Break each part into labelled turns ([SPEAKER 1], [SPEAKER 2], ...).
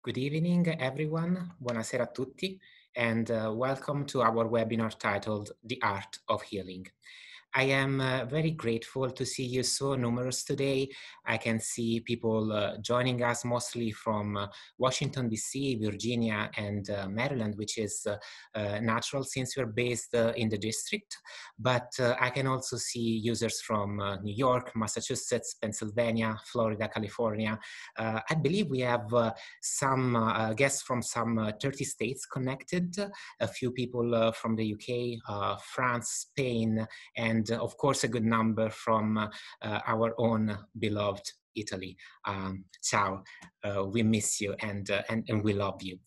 [SPEAKER 1] Good evening, everyone. Buonasera a tutti, and welcome to our webinar titled The Art of Healing. I am very grateful to see you so numerous today. I can see people joining us mostly from Washington, D.C., Virginia, and Maryland, which is natural since we're based in the district. But I can also see users from New York, Massachusetts, Pennsylvania, Florida, California. I believe we have some guests from some 30 states connected, a few people from the UK, France, Spain, and of course a good number from our own beloved Italy. Ciao, we miss you and we love you.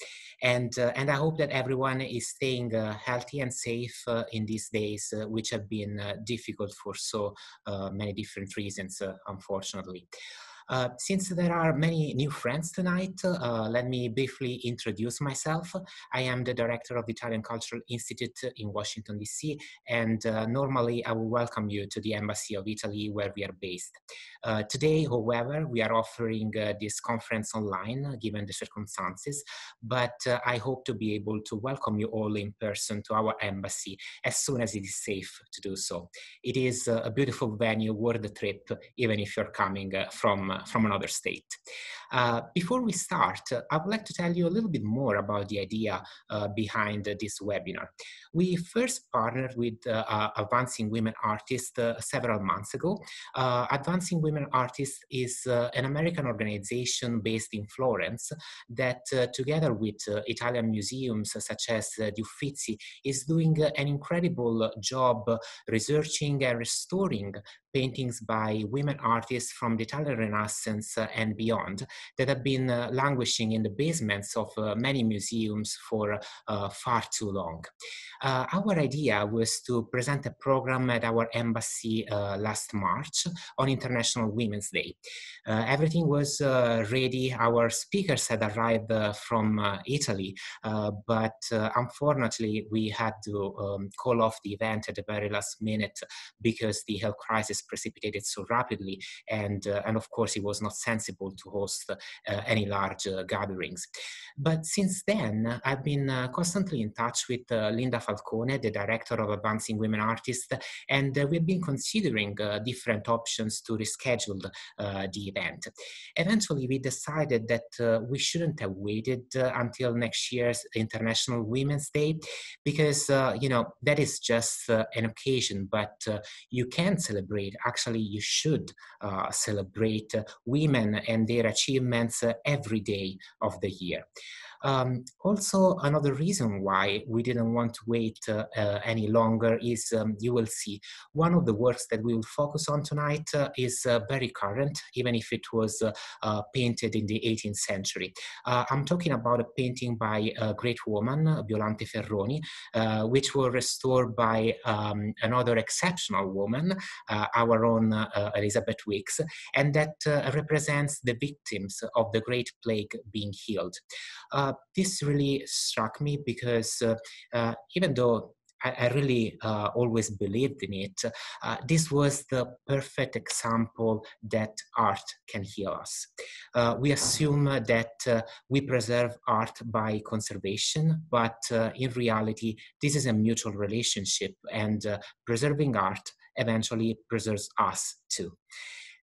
[SPEAKER 1] And I hope that everyone is staying healthy and safe in these days, which have been difficult for so many different reasons, unfortunately. Since there are many new friends tonight, let me briefly introduce myself. I am the director of the Italian Cultural Institute in Washington, D.C., and normally I will welcome you to the Embassy of Italy where we are based. Today, however, we are offering this conference online given the circumstances, but I hope to be able to welcome you all in person to our embassy as soon as it is safe to do so. It is a beautiful venue, worth the trip, even if you're coming from another state. Before we start, I would like to tell you a little bit more about the idea behind this webinar. We first partnered with Advancing Women Artists several months ago. Advancing Women Artists is an American organization based in Florence that together with Italian museums such as the Uffizi is doing an incredible job researching and restoring paintings by women artists from the Italian Renaissance and beyond that have been languishing in the basements of many museums for far too long. Our idea was to present a program at our embassy last March on International Women's Day. Everything was ready. Our speakers had arrived from Italy, but unfortunately we had to call off the event at the very last minute because the health crisis precipitated so rapidly, and of course it was not sensible to host any large gatherings. But since then, I've been constantly in touch with Linda Falcone, the director of Advancing Women Artists, and we've been considering different options to reschedule the event. Eventually, we decided that we shouldn't have waited until next year's International Women's Day, because you know, that is just an occasion, but you can celebrate, actually you should celebrate women and their achievements every day of the year. Also, another reason why we didn't want to wait any longer is, you will see, one of the works that we will focus on tonight is very current, even if it was painted in the 18th century. I'm talking about a painting by a great woman, Violante Ferroni, which was restored by another exceptional woman, our own Elizabeth Weeks, and that represents the victims of the Great Plague being healed. This really struck me because even though I really always believed in it, this was the perfect example that art can heal us. We assume that we preserve art by conservation, but in reality, this is a mutual relationship, and preserving art eventually preserves us too.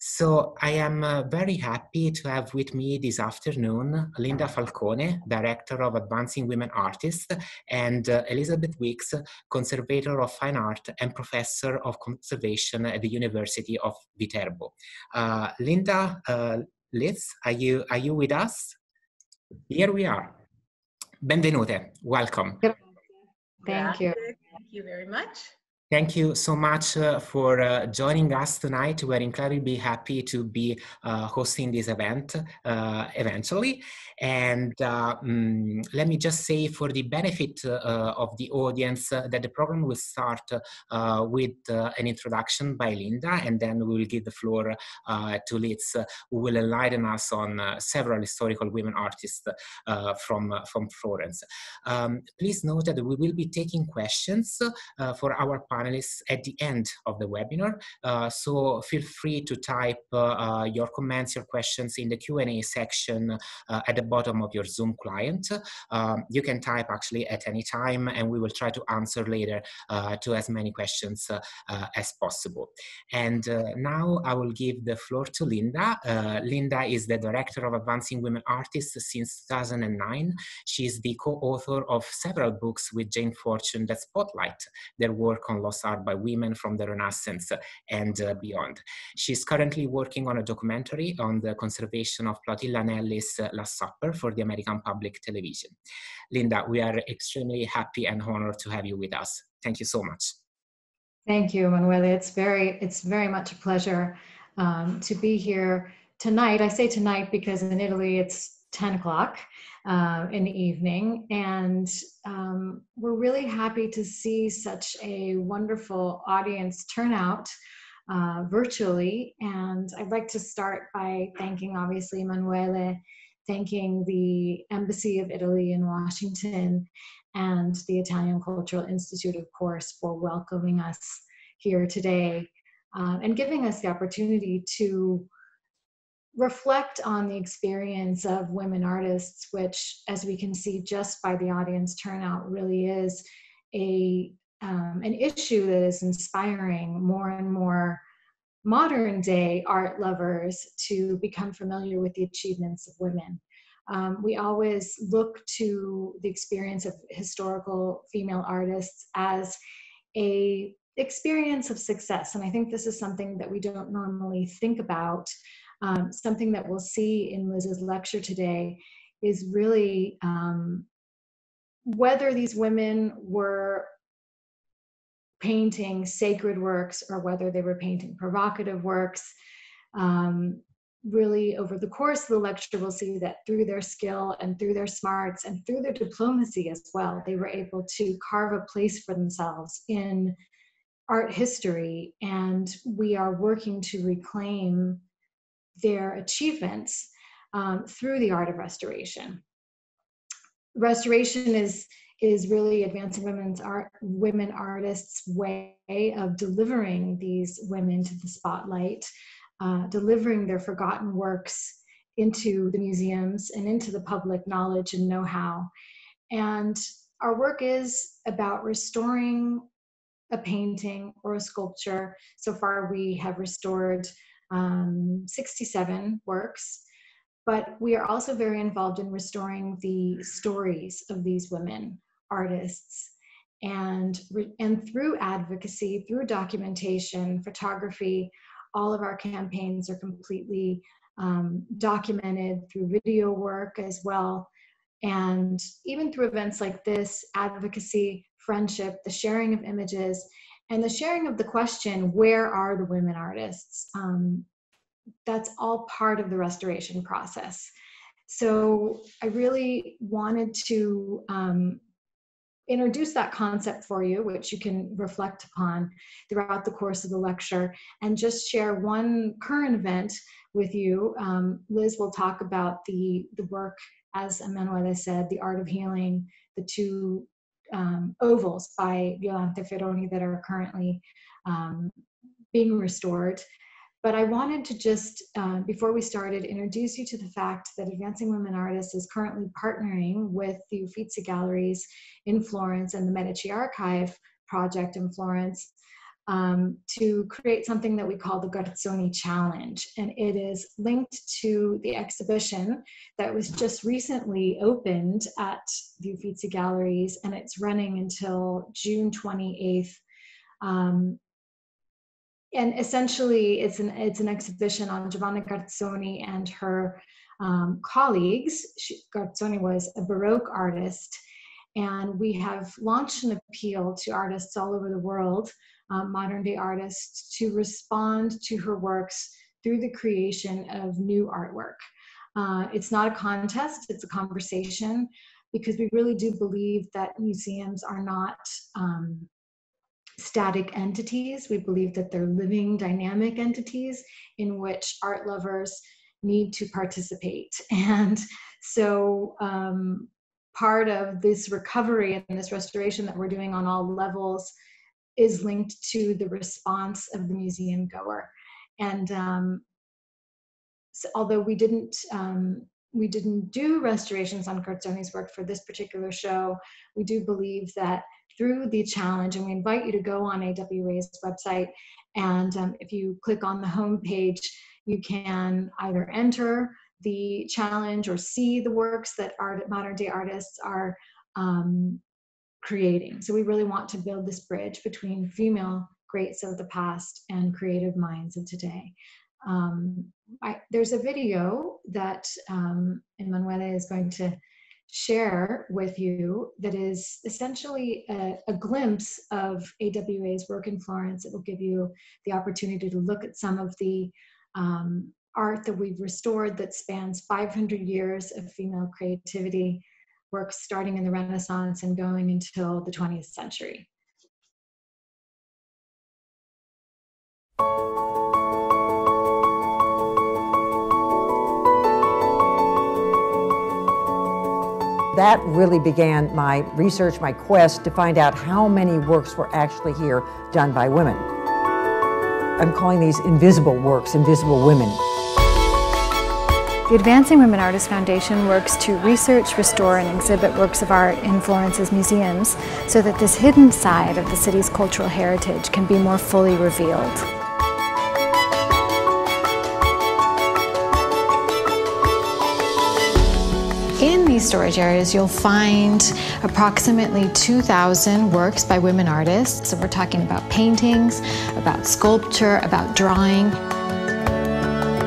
[SPEAKER 1] So I am very happy to have with me this afternoon Linda Falcone, Director of Advancing Women Artists, and Elizabeth Weeks, Conservator of Fine Art and Professor of Conservation at the University of Viterbo. Linda, Liz, are you with us? Here we are. Benvenute, welcome.
[SPEAKER 2] Thank you.
[SPEAKER 3] Thank you very much.
[SPEAKER 1] Thank you so much for joining us tonight. We're incredibly happy to be hosting this event eventually. And let me just say, for the benefit of the audience, that the program will start with an introduction by Linda, and then we will give the floor to Liz, who will enlighten us on several historical women artists from Florence. Please note that we will be taking questions for our panelists at the end of the webinar. So feel free to type your comments, your questions in the Q&A section at the bottom of your Zoom client. You can type actually at any time, and we will try to answer later to as many questions as possible. And now I will give the floor to Linda. Linda is the Director of Advancing Women Artists since 2009. She's the co-author of several books with Jane Fortune that spotlight their work on lost art by women from the Renaissance and beyond. She's currently working on a documentary on the conservation of Plautilla Nellis' Last Supper for the American public television. Linda, we are extremely happy and honored to have you with us. Thank you so much.
[SPEAKER 2] Thank you, Emanuele. It's very much a pleasure to be here tonight. I say tonight because in Italy it's 10 o'clock in the evening, and we're really happy to see such a wonderful audience turnout virtually. And I'd like to start by thanking, obviously, Emanuele, thanking the Embassy of Italy in Washington and the Italian Cultural Institute, of course, for welcoming us here today and giving us the opportunity to reflect on the experience of women artists, which, as we can see just by the audience turnout, really is an issue that is inspiring more and more modern day art lovers to become familiar with the achievements of women. We always look to the experience of historical female artists as an experience of success. And I think this is something that we don't normally think about. Something that we'll see in Liz's lecture today is really whether these women were painting sacred works or whether they were painting provocative works. Really, over the course of the lecture, we'll see that through their skill and through their smarts and through their diplomacy as well, they were able to carve a place for themselves in art history, and we are working to reclaim their achievements through the art of restoration. Restoration is really advancing women artists' way of delivering these women to the spotlight, delivering their forgotten works into the museums and into the public knowledge and know-how. And our work is about restoring a painting or a sculpture. So far, we have restored 67 works, but we are also very involved in restoring the stories of these women artists. And through advocacy, through documentation, photography, all of our campaigns are completely documented through video work as well. And even through events like this, advocacy, friendship, the sharing of images, and the sharing of the question, where are the women artists? That's all part of the restoration process. So I really wanted to introduce that concept for you, which you can reflect upon throughout the course of the lecture, and just share one current event with you. Liz will talk about the work, as Emanuele said, The Art of Healing, the two ovals by Violante Ferroni that are currently being restored. But I wanted to just, before we started, introduce you to the fact that Advancing Women Artists is currently partnering with the Uffizi galleries in Florence and the Medici Archive project in Florence to create something that we call the Garzoni Challenge. And it is linked to the exhibition that was just recently opened at the Uffizi galleries, and it's running until June 28th. And essentially, it's an exhibition on Giovanni Garzoni and her colleagues. Garzoni was a Baroque artist, and we have launched an appeal to artists all over the world, modern-day artists, to respond to her works through the creation of new artwork. It's not a contest, it's a conversation, because we really do believe that museums are not static entities. We believe that they're living, dynamic entities in which art lovers need to participate. And so part of this recovery and this restoration that we're doing on all levels is linked to the response of the museum goer. And so although we didn't do restorations on Cartoni's work for this particular show, we do believe that through the challenge, and we invite you to go on AWA's website, and if you click on the home page, you can either enter the challenge or see the works that modern day artists are creating. So we really want to build this bridge between female greats of the past and creative minds of today. There's a video that Emanuele is going to share with you that is essentially a glimpse of AWA's work in Florence. It will give you the opportunity to look at some of the art that we've restored that spans 500 years of female creativity, works starting in the Renaissance and going until the 20th century.
[SPEAKER 3] That really began my research, my quest to find out how many works were actually here done by women. I'm calling these invisible works, invisible women.
[SPEAKER 4] The Advancing Women Artists Foundation works to research, restore, and exhibit works of art in Florence's museums so that this hidden side of the city's cultural heritage can be more fully revealed. In these storage areas, you'll find approximately 2,000 works by women artists. So we're talking about paintings, about sculpture, about drawing.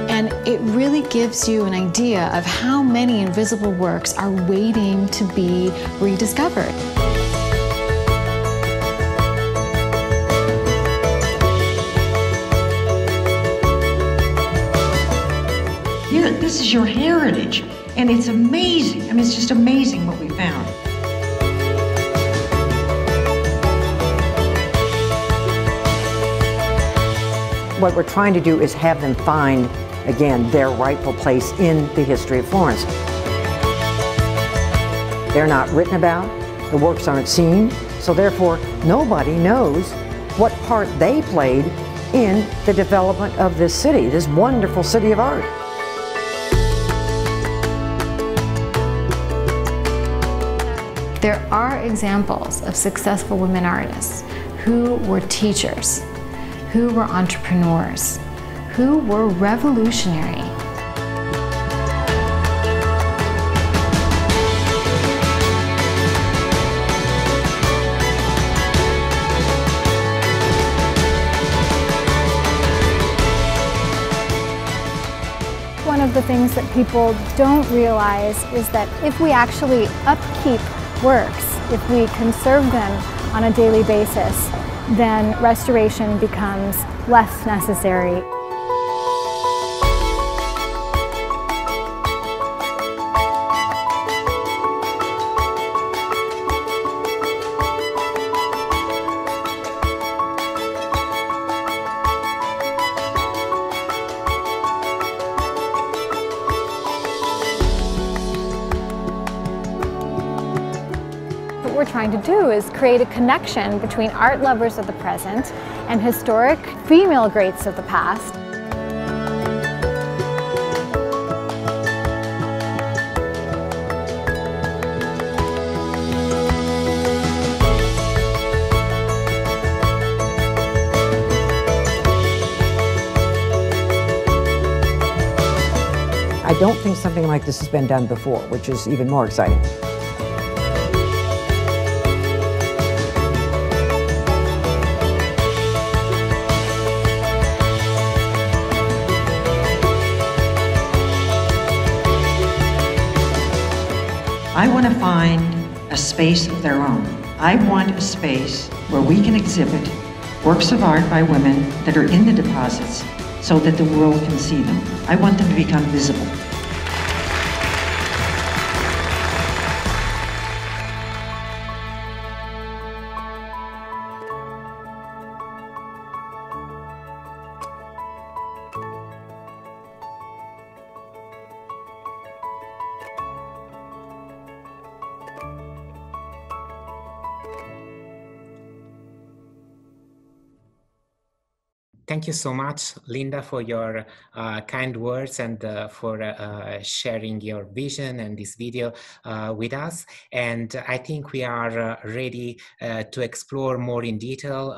[SPEAKER 4] And it really gives you an idea of how many invisible works are waiting to be rediscovered.
[SPEAKER 5] Yeah, this is your heritage. And it's amazing. I mean, it's just amazing what we found.
[SPEAKER 3] What we're trying to do is have them find, again, their rightful place in the history of Florence. They're not written about, the works aren't seen, so therefore nobody knows what part they played in the development of this city, this wonderful city of art.
[SPEAKER 4] There are examples of successful women artists who were teachers, who were entrepreneurs, who were revolutionary. One of the things that people don't realize is that if we actually upkeep works, if we conserve them on a daily basis, then restoration becomes less necessary. What we're trying to do is create a connection between art lovers of the present and historic female greats of the past.
[SPEAKER 3] I don't think something like this has been done before, which is even more exciting.
[SPEAKER 5] I want to find a space of their own. I want a space where we can exhibit works of art by women that are in the deposits so that the world can see them. I want them to become visible.
[SPEAKER 1] Thank you so much, Linda, for your kind words and for sharing your vision and this video with us. And I think we are ready to explore more in detail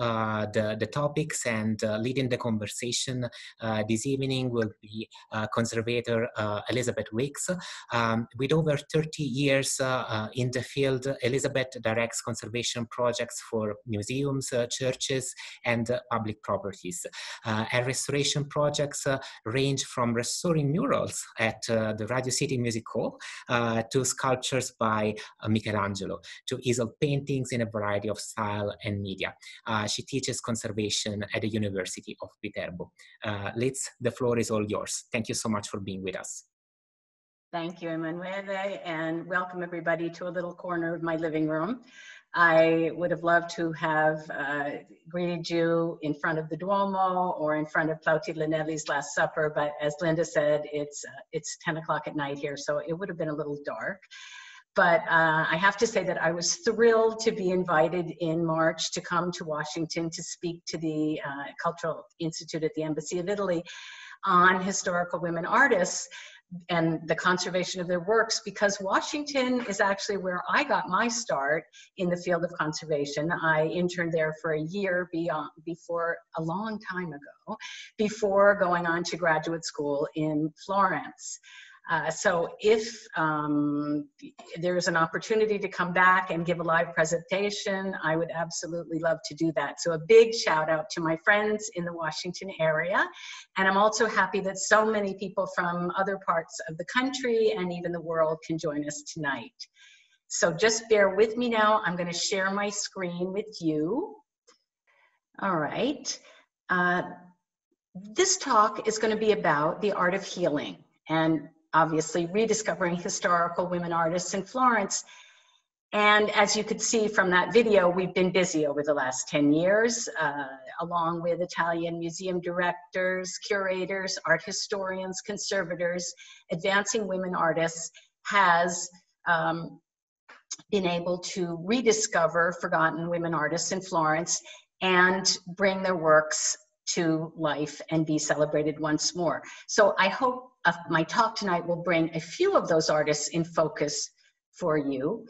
[SPEAKER 1] the topics, and leading the conversation this evening will be conservator Elizabeth Wicks. With over 30 years in the field, Elizabeth directs conservation projects for museums, churches, and public properties. And restoration projects range from restoring murals at the Radio City Music Hall to sculptures by Michelangelo, to easel paintings in a variety of style and media. She teaches conservation at the University of Viterbo. Liz, the floor is all yours. Thank you so much for being with us.
[SPEAKER 6] Thank you, Emanuele, and welcome everybody to a little corner of my living room. I would have loved to have greeted you in front of the Duomo or in front of Plauti Lanelli's Last Supper, but as Linda said, it's 10 o'clock at night here, so it would have been a little dark. But I have to say that I was thrilled to be invited in March to come to Washington to speak to the Cultural Institute at the Embassy of Italy on historical women artists and the conservation of their works, because Washington is actually where I got my start in the field of conservation. I interned there for a year before, a long time ago, before going on to graduate school in Florence. So if there's an opportunity to come back and give a live presentation, I would absolutely love to do that. So a big shout out to my friends in the Washington area. And I'm also happy that so many people from other parts of the country and even the world can join us tonight. So just bear with me now. I'm going to share my screen with you. All right. This talk is going to be about the art of healing, and obviously rediscovering historical women artists in Florence. And as you could see from that video, we've been busy over the last 10 years, along with Italian museum directors, curators, art historians, conservators. Advancing Women Artists has been able to rediscover forgotten women artists in Florence and bring their works to life and be celebrated once more. So I hope my talk tonight will bring a few of those artists in focus for you.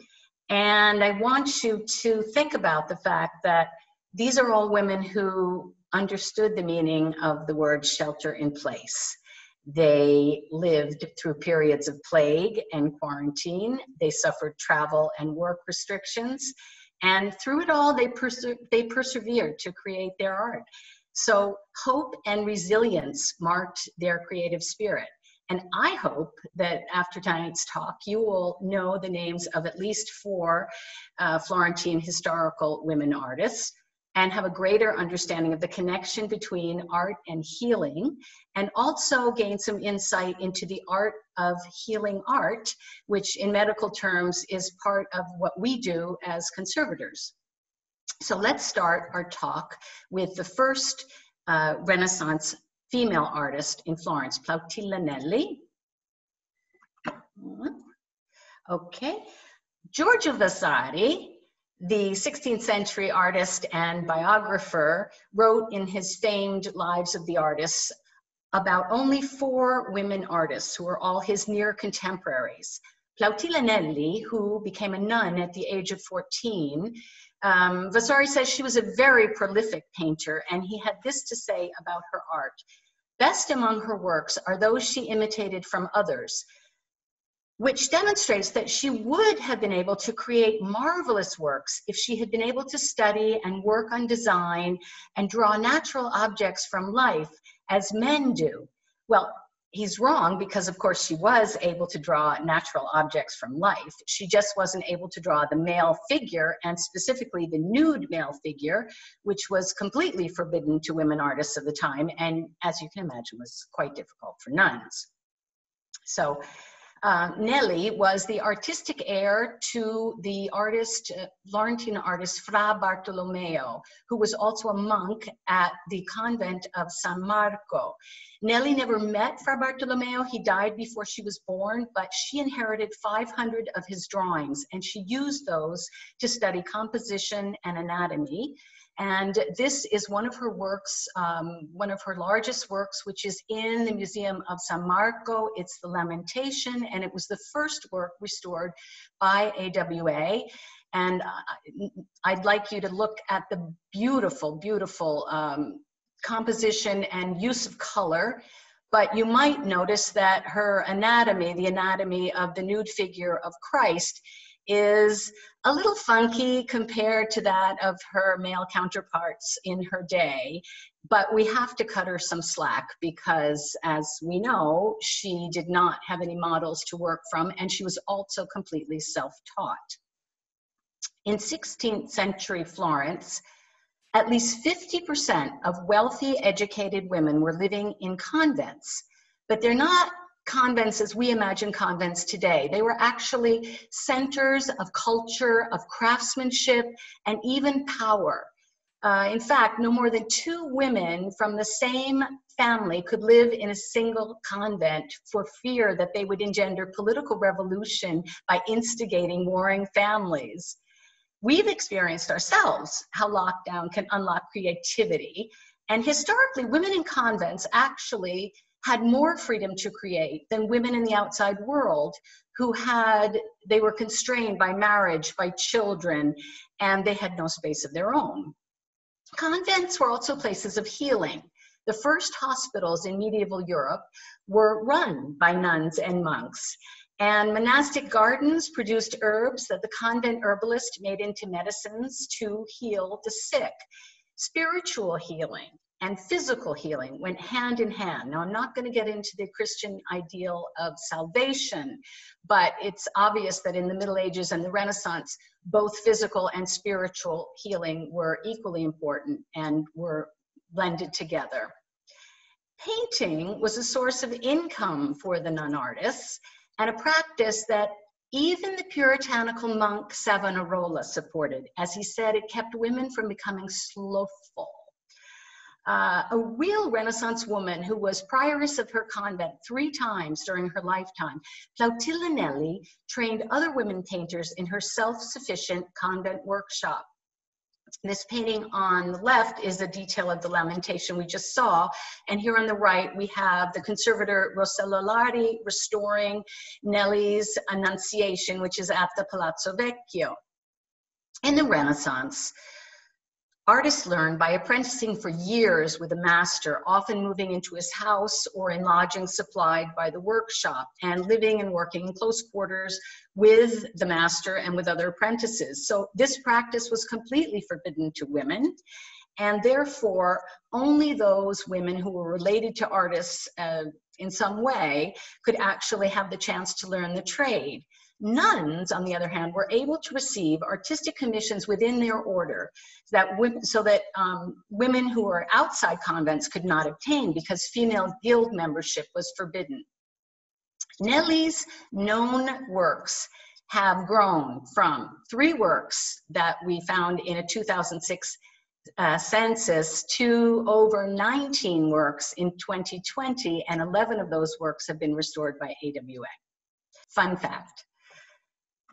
[SPEAKER 6] And I want you to think about the fact that these are all women who understood the meaning of the word shelter in place. They lived through periods of plague and quarantine. They suffered travel and work restrictions. And through it all, they persevered to create their art. So hope and resilience marked their creative spirit. And I hope that after tonight's talk, you will know the names of at least 4 Florentine historical women artists and have a greater understanding of the connection between art and healing, and also gain some insight into the art of healing art, which in medical terms is part of what we do as conservators. So let's start our talk with the first Renaissance female artist in Florence, Plauti Lanelli. Okay, Giorgio Vasari, the 16th century artist and biographer, wrote in his famed Lives of the Artists about only 4 women artists who were all his near contemporaries. Plauti Lanelli, who became a nun at the age of 14, Vasari says she was a very prolific painter, and he had this to say about her art. Best among her works are those she imitated from others, which demonstrates that she would have been able to create marvelous works if she had been able to study and work on design and draw natural objects from life as men do. Well, he's wrong, because of course she was able to draw natural objects from life. She just wasn't able to draw the male figure, and specifically the nude male figure, which was completely forbidden to women artists of the time, and as you can imagine was quite difficult for nuns. So Nelli was the artistic heir to the artist, Florentine artist Fra Bartolomeo, who was also a monk at the convent of San Marco. Nelli never met Fra Bartolomeo. He died before she was born, but she inherited 500 of his drawings, and she used those to study composition and anatomy. And this is one of her works, one of her largest works, which is in the Museum of San Marco. It's the Lamentation, and it was the first work restored by AWA. And I'd like you to look at the beautiful, beautiful composition and use of color. But you might notice that her anatomy, the anatomy of the nude figure of Christ, is a little funky compared to that of her male counterparts in her day. But we have to cut her some slack because, as we know, she did not have any models to work from, and she was also completely self-taught. In 16th century Florence, at least 50% of wealthy, educated women were living in convents, but they're not convents as we imagine convents today. They were actually centers of culture, of craftsmanship, and even power. In fact, no more than 2 women from the same family could live in a single convent for fear that they would engender political revolution by instigating warring families. We've experienced ourselves how lockdown can unlock creativity. And historically, women in convents actually had more freedom to create than women in the outside world they were constrained by marriage, by children, and they had no space of their own. Convents were also places of healing. The first hospitals in medieval Europe were run by nuns and monks. And monastic gardens produced herbs that the convent herbalist made into medicines to heal the sick. Spiritual healing and physical healing went hand in hand. Now, I'm not going to get into the Christian ideal of salvation, but it's obvious that in the Middle Ages and the Renaissance, both physical and spiritual healing were equally important and were blended together. Painting was a source of income for the nun artists, and a practice that even the puritanical monk Savonarola supported. As he said, it kept women from becoming slothful. A real Renaissance woman who was prioress of her convent 3 times during her lifetime, Plautilla Nelli trained other women painters in her self-sufficient convent workshop. This painting on the left is a detail of the Lamentation we just saw, and here on the right we have the conservator Rossella Lardi restoring Nelli's Annunciation, which is at the Palazzo Vecchio. In the Renaissance, artists learned by apprenticing for years with a master, often moving into his house or in lodgings supplied by the workshop, and living and working in close quarters with the master and with other apprentices. So this practice was completely forbidden to women, and therefore only those women who were related to artists in some way could actually have the chance to learn the trade. Nuns, on the other hand, were able to receive artistic commissions within their order so that women who were outside convents could not obtain, because female guild membership was forbidden. Nelli's known works have grown from 3 works that we found in a 2006 census to over 19 works in 2020, and 11 of those works have been restored by AWA. Fun fact.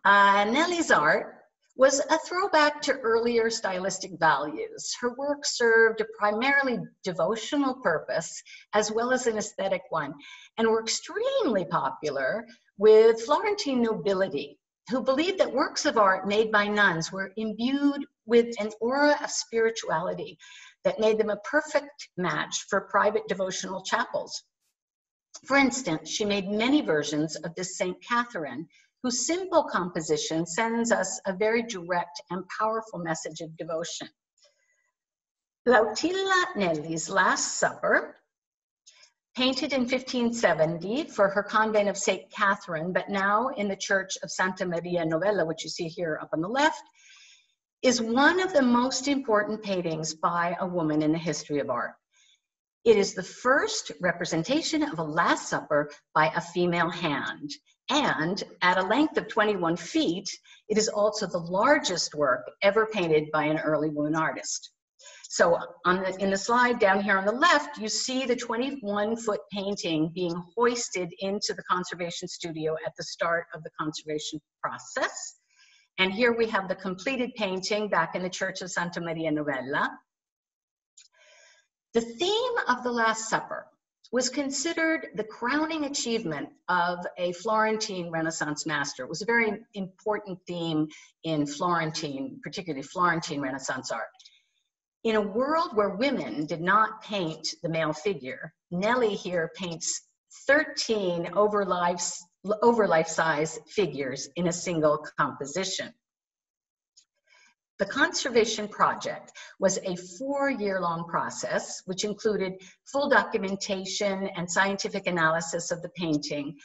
[SPEAKER 6] Nelli's art was a throwback to earlier stylistic values. Her work served a primarily devotional purpose as well as an aesthetic one, and were extremely popular with Florentine nobility, who believed that works of art made by nuns were imbued with an aura of spirituality that made them a perfect match for private devotional chapels. For instance, she made many versions of this Saint Catherine, whose simple composition sends us a very direct and powerful message of devotion. Plautilla Nelli's Last Supper, painted in 1570 for her convent of St. Catherine, but now in the Church of Santa Maria Nuova, which you see here up on the left, is one of the most important paintings by a woman in the history of art. It is the first representation of a Last Supper by a female hand. And at a length of 21 feet, it is also the largest work ever painted by an early woman artist. So in the slide down here on the left, you see the 21-foot painting being hoisted into the conservation studio at the start of the conservation process. And here we have the completed painting back in the Church of Santa Maria Novella. The theme of the Last Supper was considered the crowning achievement of a Florentine Renaissance master. It was a very important theme in Florentine, particularly Florentine Renaissance art. In a world where women did not paint the male figure, Nelly here paints 13 over life-size figures in a single composition. The conservation project was a 4-year-long process, which included full documentation and scientific analysis of the painting.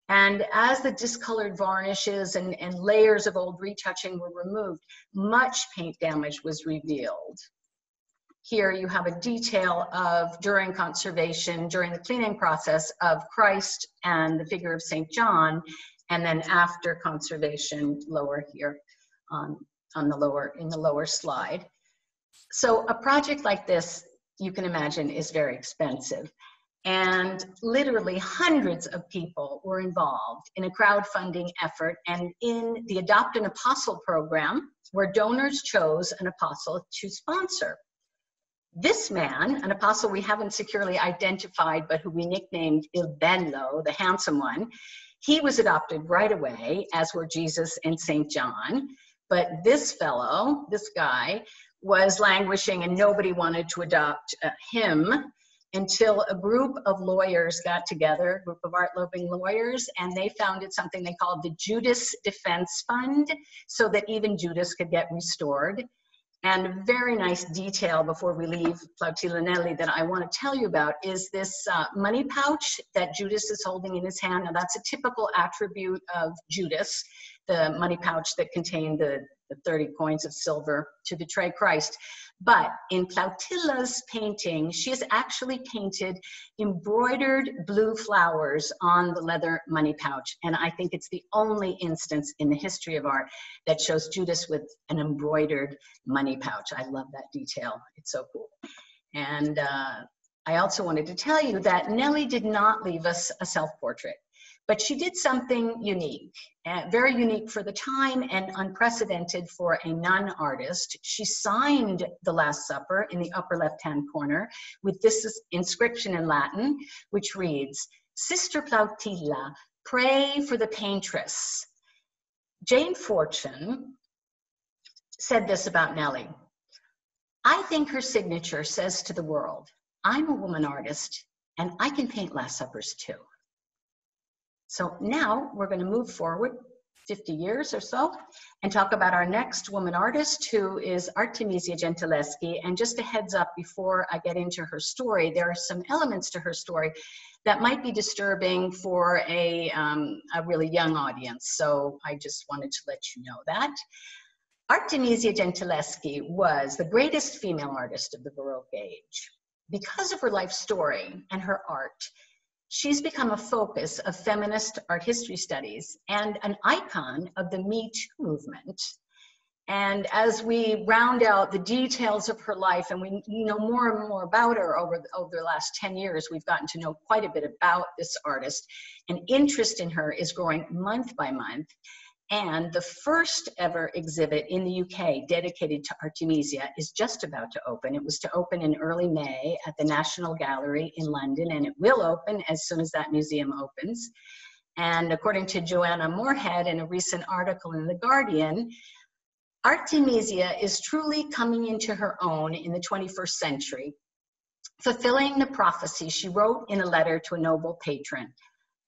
[SPEAKER 6] And as the discolored varnishes and layers of old retouching were removed, much paint damage was revealed. Here you have a detail of during conservation, during the cleaning process of Christ and the figure of St. John, and then after conservation lower here in the lower slide. So a project like this, you can imagine, is very expensive. And literally hundreds of people were involved in a crowdfunding effort and in the Adopt an Apostle program, where donors chose an apostle to sponsor. This man, an apostle we haven't securely identified, but who we nicknamed Il Bello, the handsome one, he was adopted right away, as were Jesus and St. John. But this fellow, this guy, was languishing and nobody wanted to adopt him until a group of lawyers got together, a group of art-loving lawyers, and they founded something they called the Judas Defense Fund, so that even Judas could get restored. And a very nice detail before we leave Plautilla Nelli that I want to tell you about is this money pouch that Judas is holding in his hand. Now that's a typical attribute of Judas, the money pouch that contained the 30 coins of silver to betray Christ. But in Plautilla's painting, she has actually painted embroidered blue flowers on the leather money pouch. And I think it's the only instance in the history of art that shows Judas with an embroidered money pouch. I love that detail. It's so cool. And I also wanted to tell you that Nelly did not leave us a self-portrait. But she did something unique, very unique for the time and unprecedented for a nun artist. She signed the Last Supper in the upper left-hand corner with this inscription in Latin, which reads, "Sister Plautilla, pray for the paintress." Jane Fortune said this about Nelly: "I think her signature says to the world, I'm a woman artist and I can paint Last Suppers too." So now we're going to move forward 50 years or so and talk about our next woman artist, who is Artemisia Gentileschi. And just a heads up before I get into her story, there are some elements to her story that might be disturbing for a really young audience. So I just wanted to let you know that. Artemisia Gentileschi was the greatest female artist of the Baroque age. Because of her life story and her art, she's become a focus of feminist art history studies and an icon of the Me Too movement. And as we round out the details of her life and we know more and more about her over the last 10 years, we've gotten to know quite a bit about this artist. And interest in her is growing month by month. And the first ever exhibit in the UK dedicated to Artemisia is just about to open. It was to open in early May at the National Gallery in London, and it will open as soon as that museum opens. And according to Joanna Moorhead in a recent article in The Guardian, Artemisia is truly coming into her own in the 21st century, fulfilling the prophecy she wrote in a letter to a noble patron: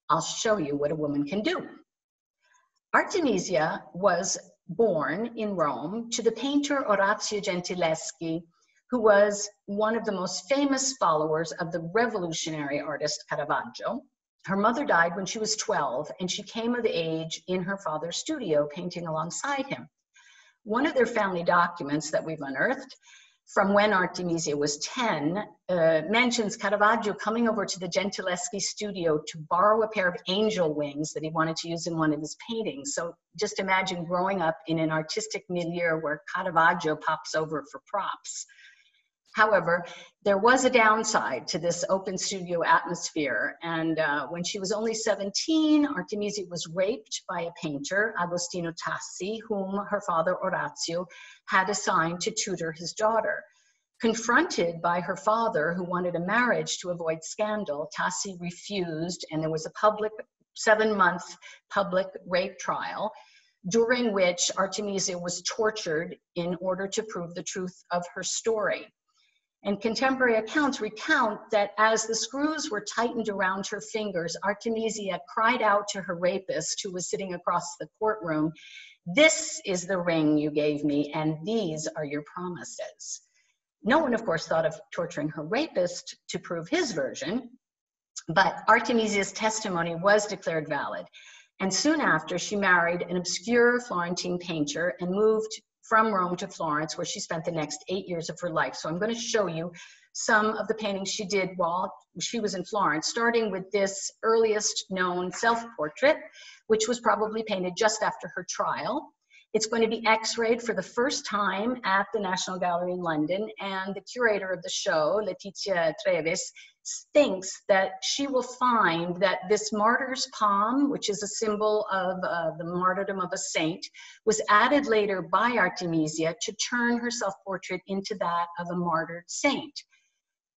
[SPEAKER 6] "I'll show you what a woman can do." Artemisia was born in Rome to the painter Orazio Gentileschi, who was one of the most famous followers of the revolutionary artist Caravaggio. Her mother died when she was 12, and she came of age in her father's studio, painting alongside him. One of their family documents that we've unearthed from when Artemisia was 10 mentions Caravaggio coming over to the Gentileschi studio to borrow a pair of angel wings that he wanted to use in one of his paintings. So just imagine growing up in an artistic milieu where Caravaggio pops over for props. However, there was a downside to this open studio atmosphere. And when she was only 17, Artemisia was raped by a painter, Agostino Tassi, whom her father Orazio had assigned to tutor his daughter. Confronted by her father, who wanted a marriage to avoid scandal, Tassi refused, and there was a public 7-month public rape trial, during which Artemisia was tortured in order to prove the truth of her story. And contemporary accounts recount that as the screws were tightened around her fingers, Artemisia cried out to her rapist, who was sitting across the courtroom, "This is the ring you gave me, and these are your promises." No one, of course, thought of torturing her rapist to prove his version, but Artemisia's testimony was declared valid. And soon after, she married an obscure Florentine painter and moved from Rome to Florence, where she spent the next 8 years of her life. So I'm going to show you some of the paintings she did while she was in Florence, starting with this earliest known self-portrait, which was probably painted just after her trial. It's going to be x-rayed for the first time at the National Gallery in London, and the curator of the show, Letizia Treves, thinks that she will find that this martyr's palm, which is a symbol of the martyrdom of a saint, was added later by Artemisia to turn her self-portrait into that of a martyred saint.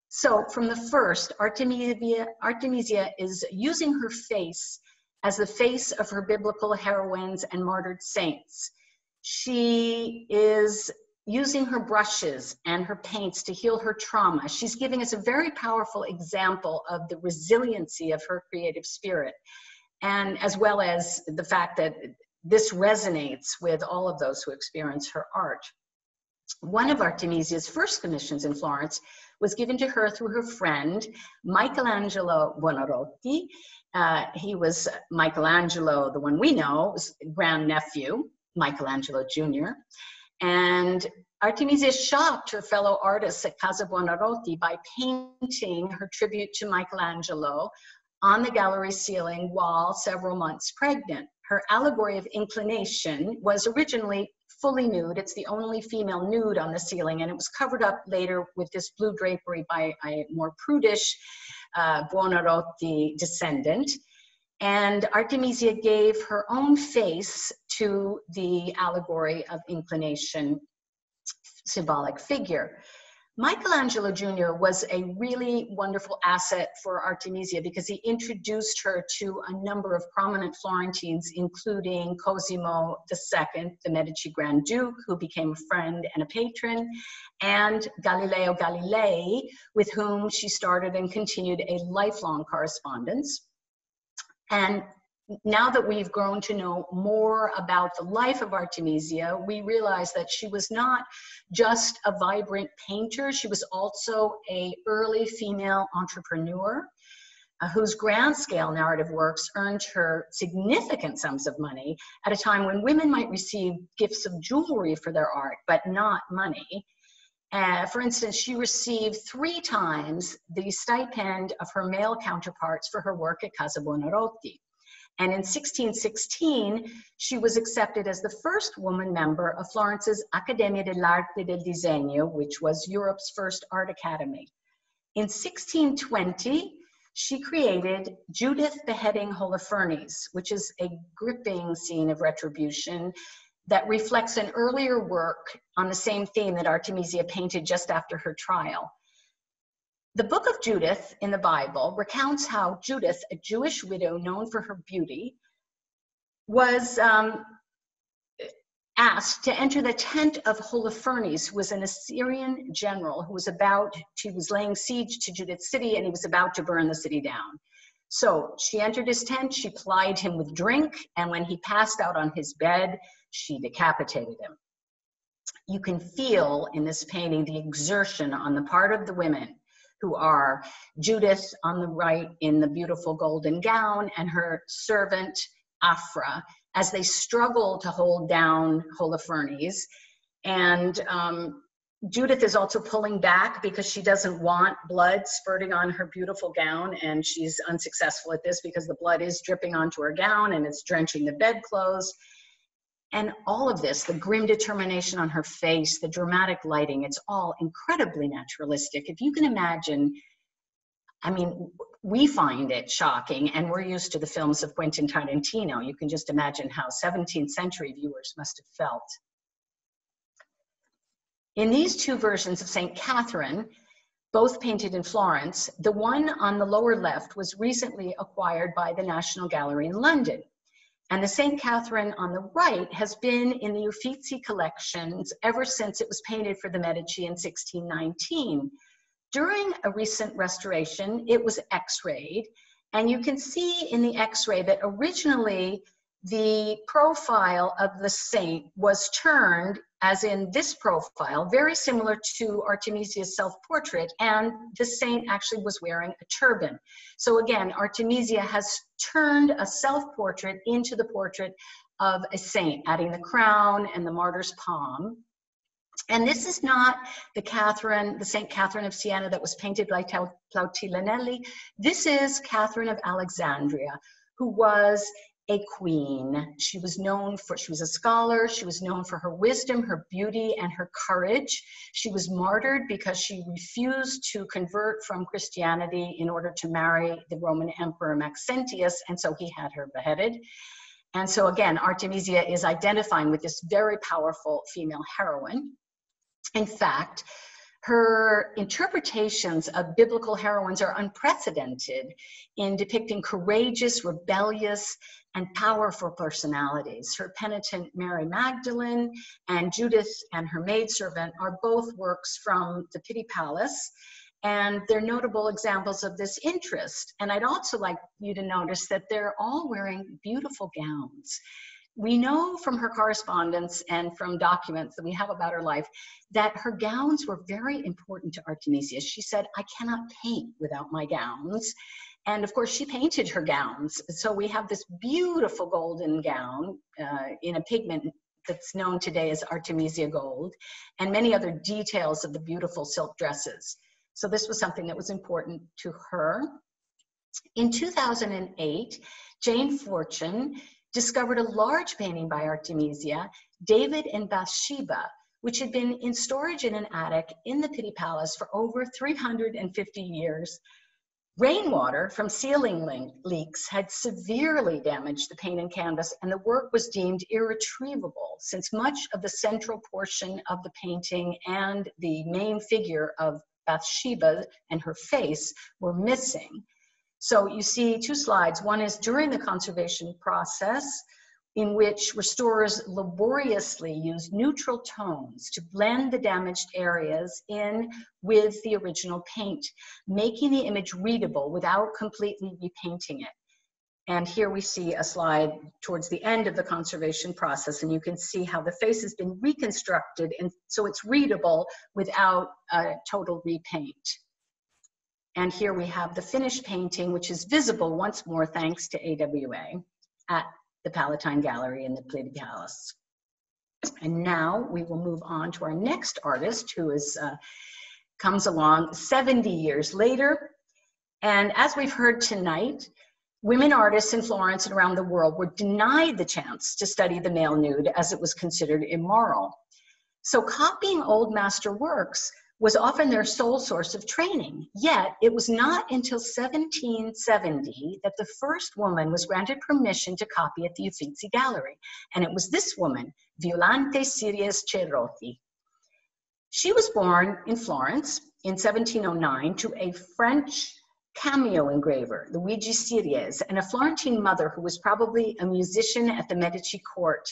[SPEAKER 6] So from the first, Artemisia is using her face as the face of her biblical heroines and martyred saints. She is using her brushes and her paints to heal her trauma. She's giving us a very powerful example of the resiliency of her creative spirit, and as well as the fact that this resonates with all of those who experience her art. One of Artemisia's first commissions in Florence was given to her through her friend, Michelangelo Buonarroti. He was Michelangelo, the one we know, grandnephew, Michelangelo Jr. And Artemisia shocked her fellow artists at Casa Buonarroti by painting her tribute to Michelangelo on the gallery ceiling while several months pregnant. Her allegory of inclination was originally fully nude. It's the only female nude on the ceiling, and it was covered up later with this blue drapery by a more prudish Buonarroti descendant. And Artemisia gave her own face to the allegory of inclination symbolic figure. Michelangelo Jr. was a really wonderful asset for Artemisia because he introduced her to a number of prominent Florentines, including Cosimo II, the Medici Grand Duke, who became a friend and a patron, and Galileo Galilei, with whom she started and continued a lifelong correspondence. And now that we've grown to know more about the life of Artemisia, we realize that she was not just a vibrant painter, she was also an early female entrepreneur whose grand scale narrative works earned her significant sums of money at a time when women might receive gifts of jewelry for their art, but not money. For instance, she received 3 times the stipend of her male counterparts for her work at Casa Buonarroti. And in 1616, she was accepted as the first woman member of Florence's Accademia dell'Arte del Disegno, which was Europe's first art academy. In 1620, she created Judith beheading Holofernes, which is a gripping scene of retribution that reflects an earlier work on the same theme that Artemisia painted just after her trial. The book of Judith in the Bible recounts how Judith, a Jewish widow known for her beauty, was asked to enter the tent of Holofernes, who was an Assyrian general who was laying siege to Judith's city, and he was about to burn the city down. So she entered his tent, she plied him with drink, and when he passed out on his bed, she decapitated him. You can feel in this painting the exertion on the part of the women, who are Judith on the right in the beautiful golden gown and her servant Afra, as they struggle to hold down Holofernes. And Judith is also pulling back because she doesn't want blood spurting on her beautiful gown, and she's unsuccessful at this because the blood is dripping onto her gown and it's drenching the bedclothes. And all of this, the grim determination on her face, the dramatic lighting, it's all incredibly naturalistic. If you can imagine, I mean, we find it shocking, and we're used to the films of Quentin Tarantino. You can just imagine how 17th century viewers must have felt. In these two versions of St. Catherine, both painted in Florence, the one on the lower left was recently acquired by the National Gallery in London. And the St. Catherine on the right has been in the Uffizi collections ever since it was painted for the Medici in 1619. During a recent restoration, it was X-rayed, and you can see in the X-ray that originally the profile of the saint was turned, as in this profile, very similar to Artemisia's self-portrait, and the saint actually was wearing a turban. So again, Artemisia has turned a self-portrait into the portrait of a saint, adding the crown and the martyr's palm. And this is not the Catherine, the St. Catherine of Siena that was painted by Plautilinelli. This is Catherine of Alexandria, who was a queen. She was a scholar. She was known for her wisdom, her beauty, and her courage. She was martyred because she refused to convert from Christianity in order to marry the Roman Emperor Maxentius, and so he had her beheaded. And so again, Artemisia is identifying with this very powerful female heroine. In fact, her interpretations of biblical heroines are unprecedented in depicting courageous, rebellious, and powerful personalities. Her penitent Mary Magdalene and Judith and her maidservant are both works from the Pitti Palace, and they're notable examples of this interest. And I'd also like you to notice that they're all wearing beautiful gowns. We know from her correspondence and from documents that we have about her life that her gowns were very important to Artemisia. She said, "I cannot paint without my gowns." And of course, she painted her gowns. So we have this beautiful golden gown in a pigment that's known today as Artemisia gold, and many other details of the beautiful silk dresses. So this was something that was important to her. In 2008, Jane Fortune discovered a large painting by Artemisia, David and Bathsheba, which had been in storage in an attic in the Pitti Palace for over 350 years. Rainwater from ceiling leaks had severely damaged the paint and canvas, and the work was deemed irretrievable since much of the central portion of the painting and the main figure of Bathsheba and her face were missing. So you see two slides. One is during the conservation process, in which restorers laboriously used neutral tones to blend the damaged areas in with the original paint, making the image readable without completely repainting it. And here we see a slide towards the end of the conservation process, and you can see how the face has been reconstructed, and so it's readable without a total repaint. And here we have the finished painting, which is visible once more thanks to AWA at the Palatine Gallery in the Pitti Palace. And now we will move on to our next artist, who comes along 70 years later. And as we've heard tonight, women artists in Florence and around the world were denied the chance to study the male nude as it was considered immoral. So copying old master works was often their sole source of training. Yet it was not until 1770 that the first woman was granted permission to copy at the Uffizi Gallery. And it was this woman, Violante Cerotti. She was born in Florence in 1709 to a French cameo engraver, Luigi Series, and a Florentine mother who was probably a musician at the Medici court.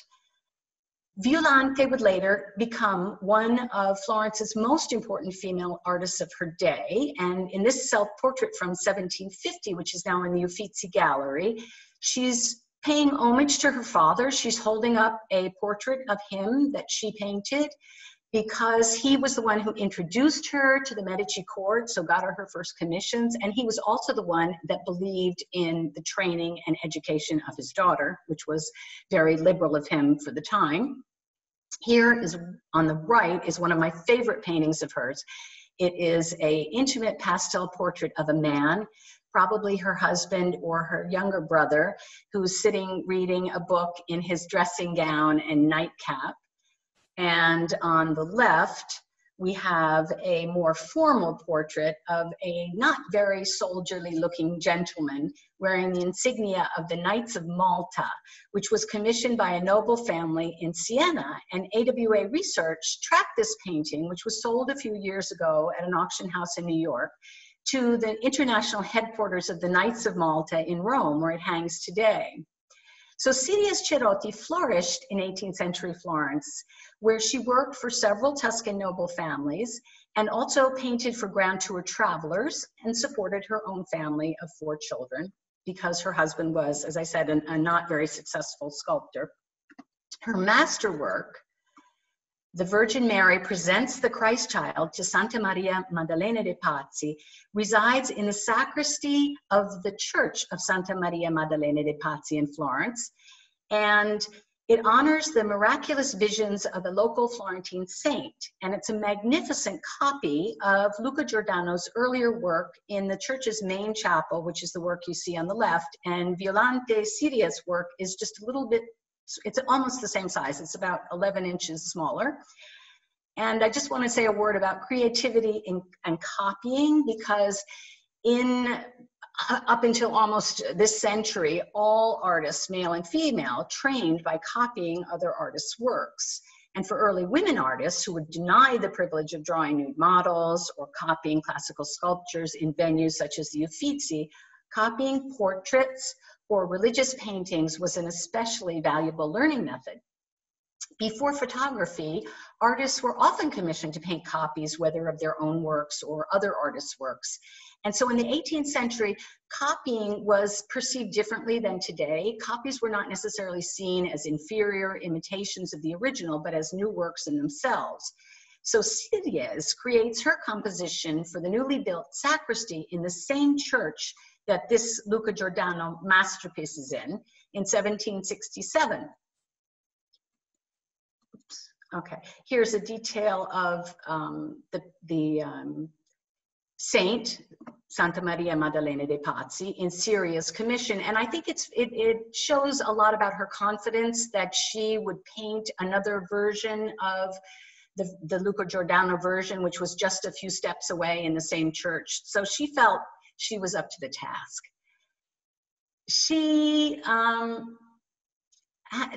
[SPEAKER 6] Violante would later become one of Florence's most important female artists of her day. And in this self-portrait from 1750, which is now in the Uffizi Gallery, she's paying homage to her father. She's holding up a portrait of him that she painted because he was the one who introduced her to the Medici court, so got her first commissions. And he was also the one that believed in the training and education of his daughter, which was very liberal of him for the time. Here is on the right is one of my favorite paintings of hers. It is an intimate pastel portrait of a man probably her husband or her younger brother, who's sitting reading a book in his dressing gown and nightcap. And on the left, we have a more formal portrait of a not very soldierly looking gentleman wearing the insignia of the Knights of Malta, which was commissioned by a noble family in Siena. And AWA Research tracked this painting, which was sold a few years ago at an auction house in New York, to the international headquarters of the Knights of Malta in Rome, where it hangs today. So Sirius Cerotti flourished in 18th century Florence, where she worked for several Tuscan noble families and also painted for Grand Tour travelers and supported her own family of 4 children because her husband was, as I said, a not very successful sculptor. Her masterwork, The Virgin Mary Presents the Christ Child to Santa Maria Maddalena dei Pazzi, resides in the sacristy of the Church of Santa Maria Maddalena dei Pazzi in Florence, and it honors the miraculous visions of the local Florentine saint. And it's a magnificent copy of Luca Giordano's earlier work in the church's main chapel, which is the work you see on the left, and Violante Siria's work is just a little bit, it's almost the same size. It's about 11 inches smaller. And I just want to say a word about creativity and copying, because up until almost this century, all artists, male and female, trained by copying other artists' works. And for early women artists who would deny the privilege of drawing nude models or copying classical sculptures in venues such as the Uffizi, copying portraits or religious paintings was an especially valuable learning method. Before photography, artists were often commissioned to paint copies, whether of their own works or other artists' works. And so in the 18th century, copying was perceived differently than today. Copies were not necessarily seen as inferior imitations of the original, but as new works in themselves. So Sirius creates her composition for the newly built sacristy in the same church that this Luca Giordano masterpiece is in 1767. Oops. Okay, here's a detail of the Saint Santa Maria Maddalena dei Pazzi in Siria's commission. And I think it shows a lot about her confidence that she would paint another version of the Luca Giordano version, which was just a few steps away in the same church. So she felt she was up to the task.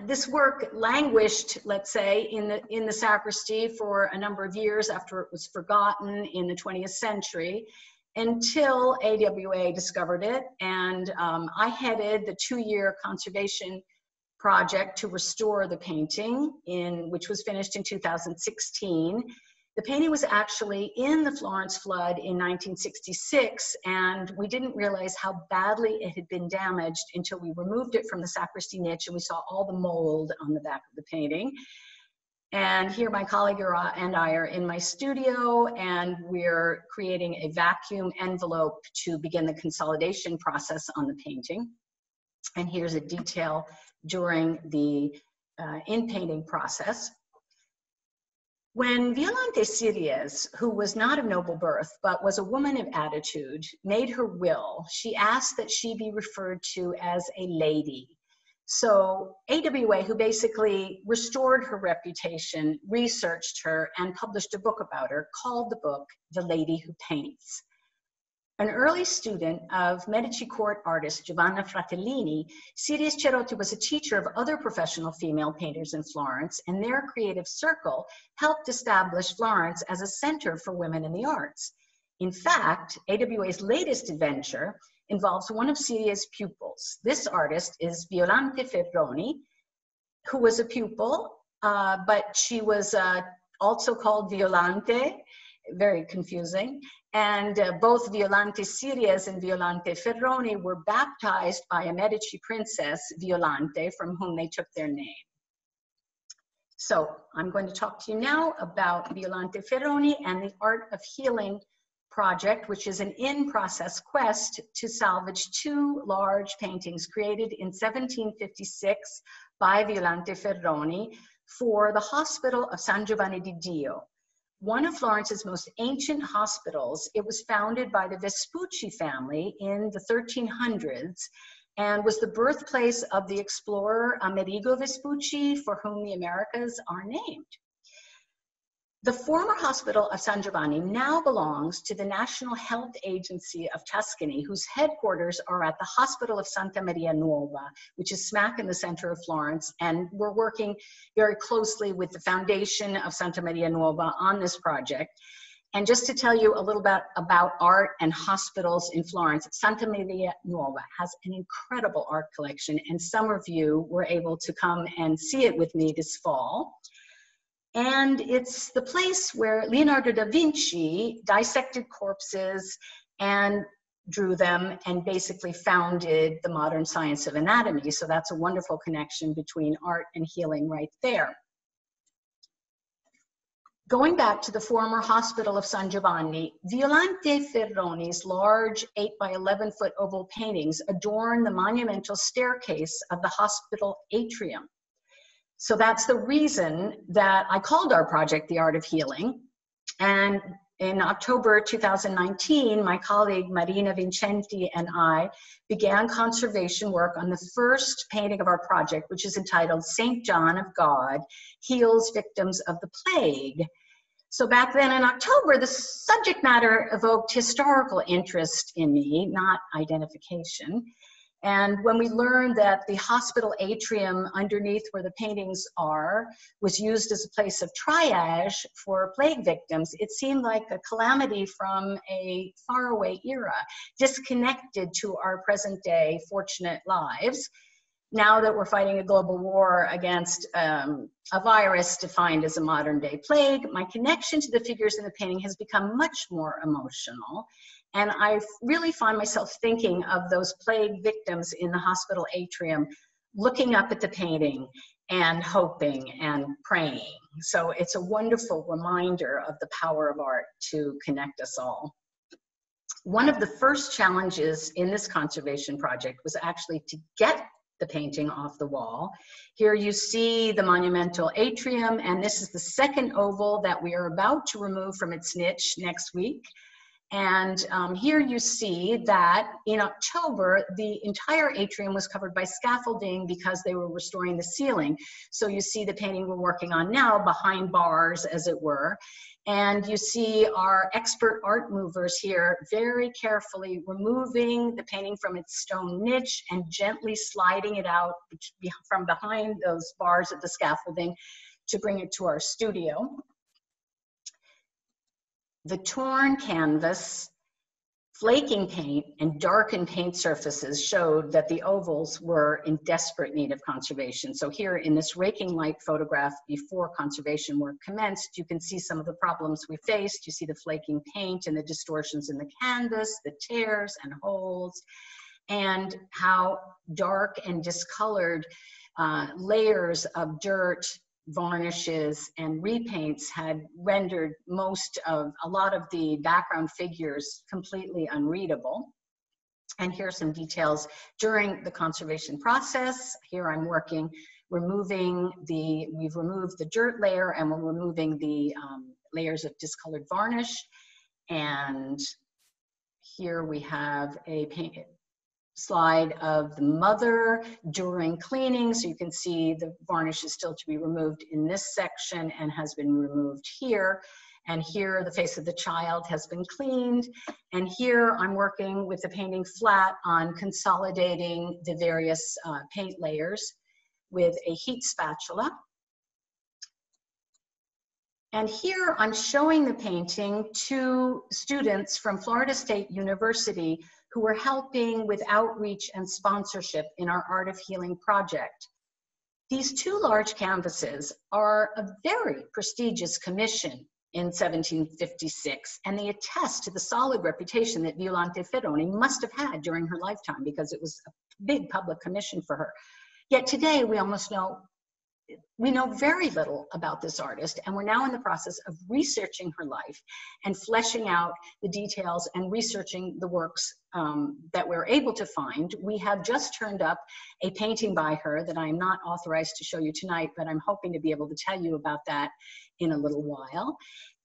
[SPEAKER 6] This work languished, let's say, in the sacristy for a number of years after it was forgotten in the 20th century, until AWA discovered it. And I headed the 2-year conservation project to restore the painting, which was finished in 2016. The painting was actually in the Florence flood in 1966, and we didn't realize how badly it had been damaged until we removed it from the sacristy niche and we saw all the mold on the back of the painting. And here my colleague and I are in my studio, and we're creating a vacuum envelope to begin the consolidation process on the painting. And here's a detail during the in-painting process. When Violante Sirius, who was not of noble birth, but was a woman of attitude, made her will, she asked that she be referred to as a lady. So AWA, who basically restored her reputation, researched her, and published a book about her, called the book The Lady Who Paints. An early student of Medici court artist Giovanni Fratellini, Sirius Cerotti was a teacher of other professional female painters in Florence, and their creative circle helped establish Florence as a center for women in the arts. In fact, AWA's latest adventure involves one of Sirius's pupils. This artist is Violante Ferroni, who was a pupil, but she was also called Violante, very confusing. And both Violante Sirius and Violante Ferroni were baptized by a Medici princess, Violante, from whom they took their name. So I'm going to talk to you now about Violante Ferroni and the Art of Healing project, which is an in-process quest to salvage 2 large paintings created in 1756 by Violante Ferroni for the Hospital of San Giovanni di Dio, one of Florence's most ancient hospitals. It was founded by the Vespucci family in the 1300s and was the birthplace of the explorer Amerigo Vespucci, for whom the Americas are named. The former hospital of San Giovanni now belongs to the National Health Agency of Tuscany, whose headquarters are at the Hospital of Santa Maria Nuova, which is smack in the center of Florence. And we're working very closely with the Foundation of Santa Maria Nuova on this project. And just to tell you a little bit about art and hospitals in Florence, Santa Maria Nuova has an incredible art collection, and some of you were able to come and see it with me this fall. And it's the place where Leonardo da Vinci dissected corpses and drew them and basically founded the modern science of anatomy. So that's a wonderful connection between art and healing right there. Going back to the former hospital of San Giovanni, Violante Ferroni's large 8 by 11 foot oval paintings adorn the monumental staircase of the hospital atrium. So that's the reason that I called our project The Art of Healing. And in October 2019, my colleague Marina Vincenti and I began conservation work on the first painting of our project, which is entitled St. John of God Heals Victims of the Plague. So back then in October, the subject matter evoked historical interest in me, not identification. And when we learned that the hospital atrium underneath where the paintings are was used as a place of triage for plague victims, it seemed like a calamity from a faraway era, disconnected to our present day fortunate lives. Now that we're fighting a global war against a virus defined as a modern day plague, my connection to the figures in the painting has become much more emotional. And I really find myself thinking of those plague victims in the hospital atrium, looking up at the painting and hoping and praying. So it's a wonderful reminder of the power of art to connect us all. One of the first challenges in this conservation project was actually to get the painting off the wall. Here you see the monumental atrium, and this is the second oval that we are about to remove from its niche next week. And here you see that in October, the entire atrium was covered by scaffolding because they were restoring the ceiling. So you see the painting we're working on now behind bars, as it were. And you see our expert art movers here very carefully removing the painting from its stone niche and gently sliding it out from behind those bars of the scaffolding to bring it to our studio. The torn canvas, flaking paint, and darkened paint surfaces showed that the ovals were in desperate need of conservation. So here in this raking light photograph before conservation work commenced, you can see some of the problems we faced. You see the flaking paint and the distortions in the canvas, the tears and holes, and how dark and discolored layers of dirt, varnishes, and repaints had rendered a lot of the background figures completely unreadable. And here are some details during the conservation process. Here I'm working, we've removed the dirt layer, and we're removing the layers of discolored varnish. And here we have a slide of the mother during cleaning. So you can see the varnish is still to be removed in this section and has been removed here. And here the face of the child has been cleaned. And here I'm working with the painting flat on consolidating the various paint layers with a heat spatula. And here I'm showing the painting to students from Florida State University who were helping with outreach and sponsorship in our Art of Healing project. These two large canvases are a very prestigious commission in 1756, and they attest to the solid reputation that Violante Ferroni must have had during her lifetime, because it was a big public commission for her. Yet today we almost know we know very little about this artist, and we're now in the process of researching her life and fleshing out the details and researching the works that we're able to find. We have just turned up a painting by her that I'm not authorized to show you tonight, but I'm hoping to be able to tell you about that in a little while.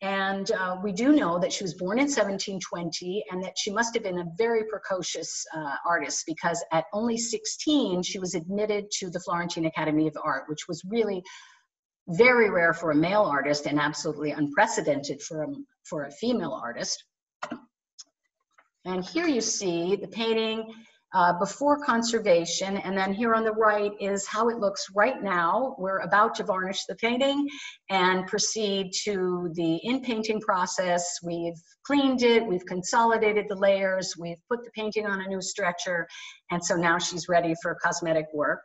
[SPEAKER 6] And we do know that she was born in 1720 and that she must have been a very precocious artist, because at only 16, she was admitted to the Florentine Academy of Art, which was really very rare for a male artist and absolutely unprecedented for a female artist. And here you see the painting before conservation, and then here on the right is how it looks right now. We're about to varnish the painting and proceed to the in-painting process. We've cleaned it, we've consolidated the layers, we've put the painting on a new stretcher, and so now she's ready for cosmetic work.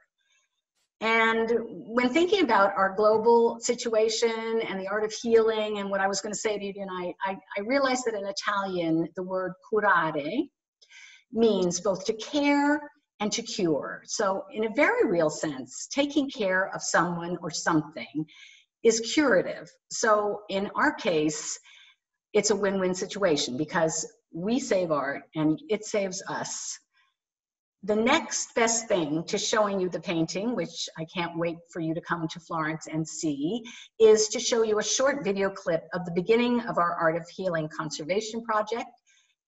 [SPEAKER 6] And when thinking about our global situation and the art of healing and what I was going to say to you tonight, I realized that in Italian, the word curare means both to care and to cure. So in a very real sense, taking care of someone or something is curative. So in our case, it's a win-win situation because we save art and it saves us. The next best thing to showing you the painting, which I can't wait for you to come to Florence and see, is to show you a short video clip of the beginning of our Art of Healing conservation project.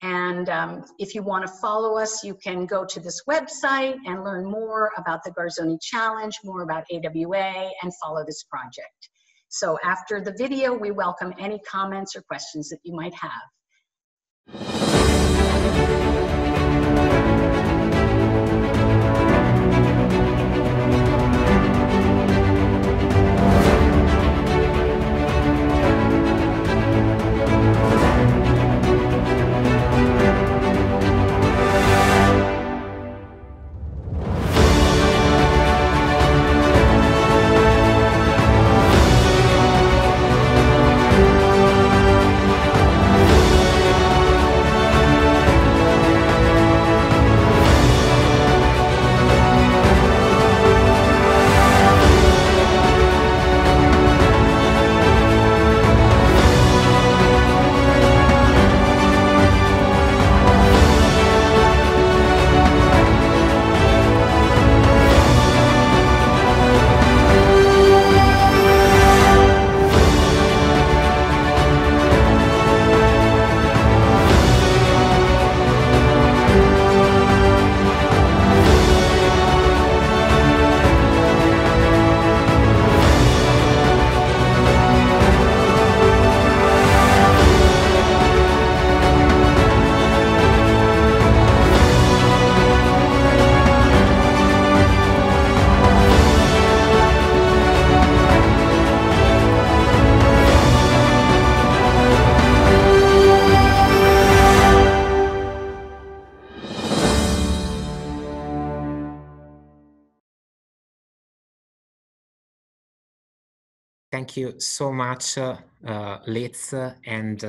[SPEAKER 6] And if you want to follow us, you can go to this website and learn more about the Garzoni Challenge, more about AWA, and follow this project. So after the video, we welcome any comments or questions that you might have.
[SPEAKER 1] Thank you so much, Liz and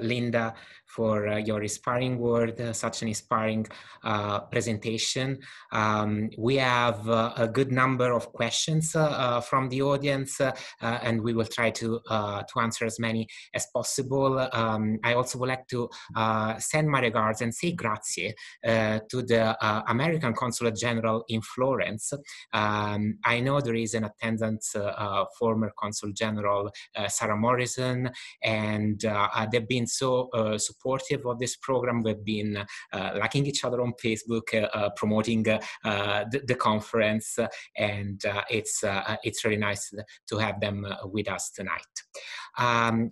[SPEAKER 1] Linda, for your inspiring word, such an inspiring presentation. We have a good number of questions from the audience, and we will try to answer as many as possible. I also would like to send my regards and say grazie to the American Consulate General in Florence. I know there is an attendance, former Consul General Sarah Morrison, and they've been so supportive of this program. We've been liking each other on Facebook, promoting the conference, and it's really nice to have them with us tonight.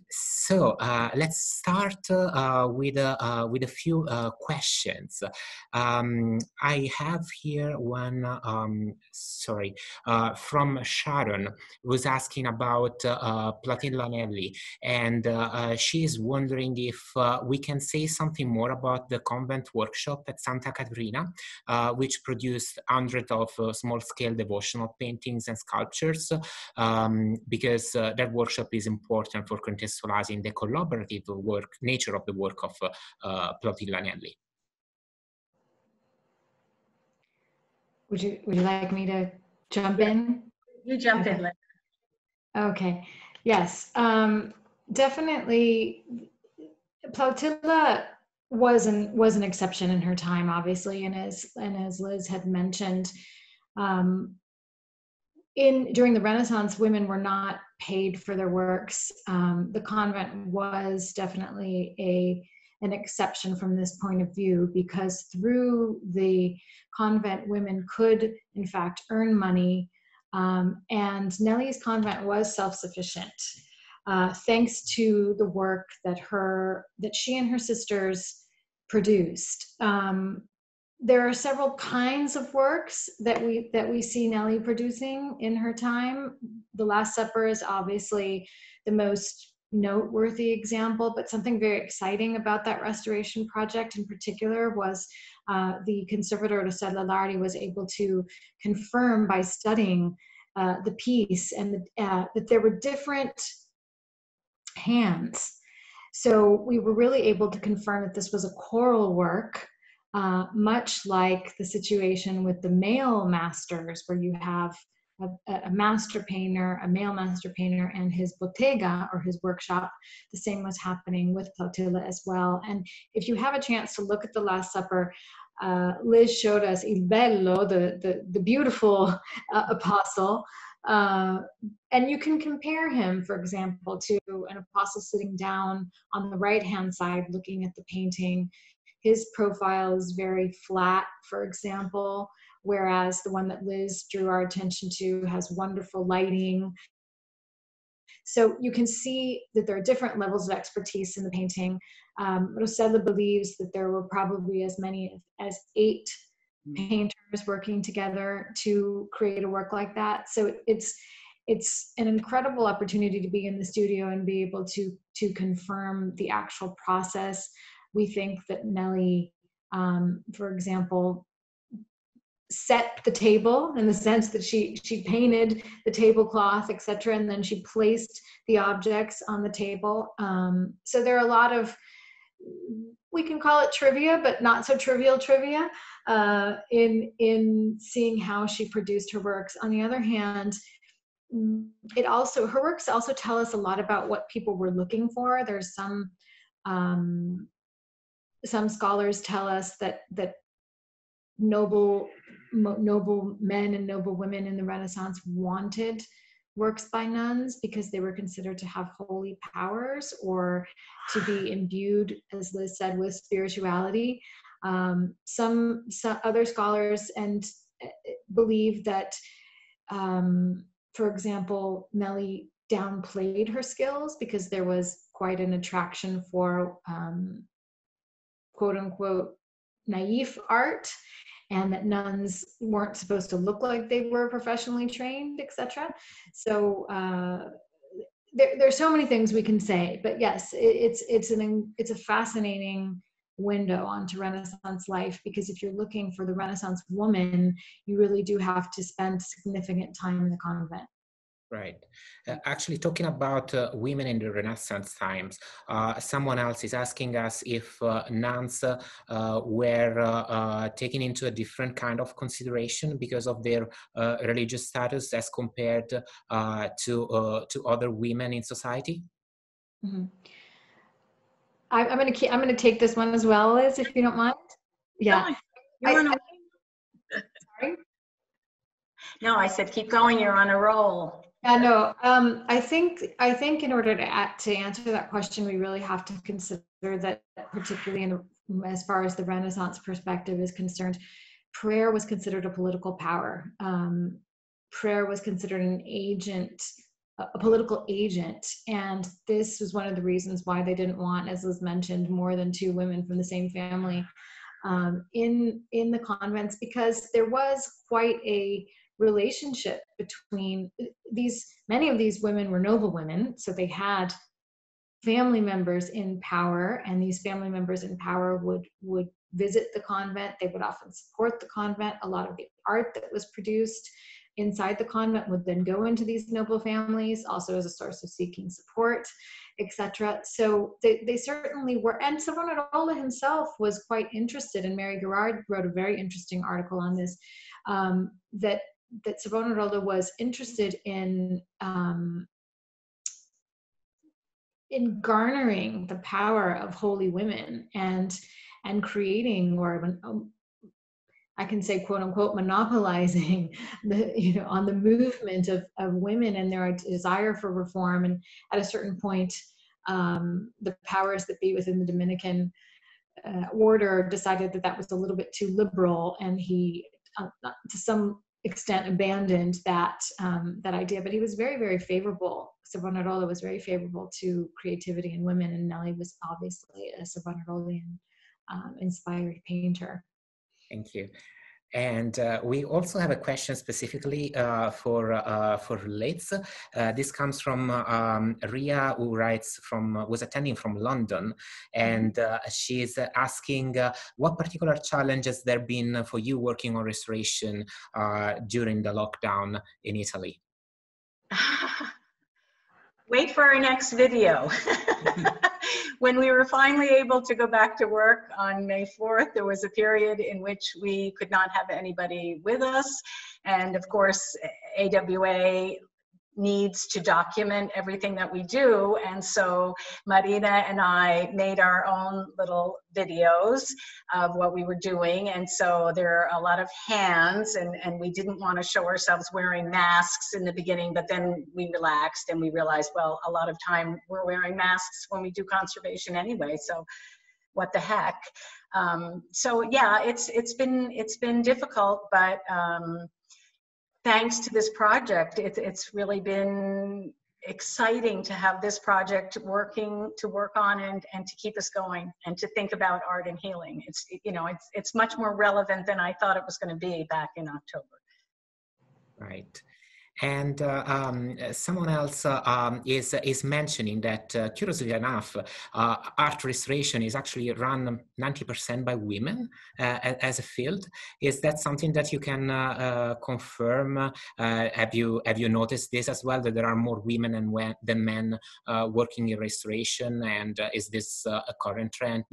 [SPEAKER 1] So let's start with a few questions. I have here one, from Sharon, who's asking about Platine Lanelli, and she's wondering if we can say something more about the convent workshop at Santa Caterina, which produced hundreds of small-scale devotional paintings and sculptures, because that workshop is important for contextualizing the collaborative nature of the work of Platine Lanelli.
[SPEAKER 2] Would you like me to jump in?
[SPEAKER 6] You jump in.
[SPEAKER 2] Okay. Yes. Definitely. Plautilla was an exception in her time, obviously, and as Liz had mentioned, during the Renaissance, women were not paid for their works. The convent was definitely an exception from this point of view, because through the convent, women could, in fact, earn money. And Nellie's convent was self-sufficient, thanks to the work that she and her sisters produced. There are several kinds of works that we see Nellie producing in her time. The Last Supper is obviously the most noteworthy example, but something very exciting about that restoration project in particular was the Conservatore Rossella Lardi was able to confirm by studying the piece and that there were different hands. So we were really able to confirm that this was a choral work, much like the situation with the male masters, where you have a master painter, a male master painter, and his bottega, or his workshop. The same was happening with Plautilla as well. And if you have a chance to look at the Last Supper, Liz showed us Il Bello, the beautiful apostle. And you can compare him, for example, to an apostle sitting down on the right-hand side looking at the painting. His profile is very flat, for example, whereas the one that Liz drew our attention to has wonderful lighting. So you can see that there are different levels of expertise in the painting. Rossella believes that there were probably as many as 8 painters working together to create a work like that. So it's an incredible opportunity to be in the studio and be able to confirm the actual process. We think that Nellie, for example, set the table in the sense that she painted the tablecloth, etc., and then she placed the objects on the table. So there are a lot of, we can call it trivia, but not so trivial trivia, in seeing how she produced her works. On the other hand, her works also tell us a lot about what people were looking for. There's some scholars tell us that noble men and noble women in the Renaissance wanted works by nuns because they were considered to have holy powers or to be imbued, as Liz said, with spirituality. Some other scholars believe that, for example, Nellie downplayed her skills because there was quite an attraction for quote unquote naive art, and that nuns weren't supposed to look like they were professionally trained, etc. So there's so many things we can say, but yes, it's a fascinating window onto Renaissance life, because if you're looking for the Renaissance woman, you really do have to spend significant time in the convent.
[SPEAKER 1] Right. Actually, talking about women in the Renaissance times, someone else is asking us if nuns were taken into a different kind of consideration because of their religious status as compared to other women in society.
[SPEAKER 2] Mm-hmm. I'm gonna take this one as well, Liz, if you don't mind. Yeah. Sorry.
[SPEAKER 6] No, I said keep going. You're on a roll.
[SPEAKER 2] Yeah, no. I think in order to answer that question, we really have to consider that, particularly as far as the Renaissance perspective is concerned, prayer was considered a political power. Prayer was considered an agent, a political agent, and this was one of the reasons why they didn't want, as was mentioned, more than 2 women from the same family in the convents, because there was quite a relationship between many of these women were noble women, so they had family members in power, and these family members in power would visit the convent. They would often support the convent. A lot of the art that was produced inside the convent would then go into these noble families, also as a source of seeking support, etc. So they certainly were, and Savonarola himself was quite interested, and Mary Garrard wrote a very interesting article on this, that Savonarola was interested in in garnering the power of holy women and creating, or I can say, quote unquote, monopolizing on the movement of women and their desire for reform. And at a certain point, the powers that be within the Dominican order decided that was a little bit too liberal, and he, to some extent, abandoned that idea. But he was very, very favorable. Savonarola was very favorable to creativity in women, and Nelly was obviously a Savonarolian inspired painter.
[SPEAKER 1] Thank you. And we also have a question specifically for Liz. This comes from Ria, who was attending from London, and she's asking what particular challenges there been for you working on restoration during the lockdown in Italy.
[SPEAKER 6] Wait for our next video. When we were finally able to go back to work on May 4th, there was a period in which we could not have anybody with us. And of course, AWA needs to document everything that we do. And so Marina and I made our own little videos of what we were doing. And so there are a lot of hands, and we didn't want to show ourselves wearing masks in the beginning, but then we relaxed and we realized, well, a lot of time we're wearing masks when we do conservation anyway. So what the heck? So yeah, it's been difficult, but thanks to this project, it's really been exciting to have this project to work on and to keep us going and to think about art and healing. It's much more relevant than I thought it was going to be back in October.
[SPEAKER 1] Right. And someone else is mentioning that, curiously enough, art restoration is actually run 90% by women as a field. Is that something that you can confirm? Have you noticed this as well, that there are more women than men working in restoration? And is this a current trend?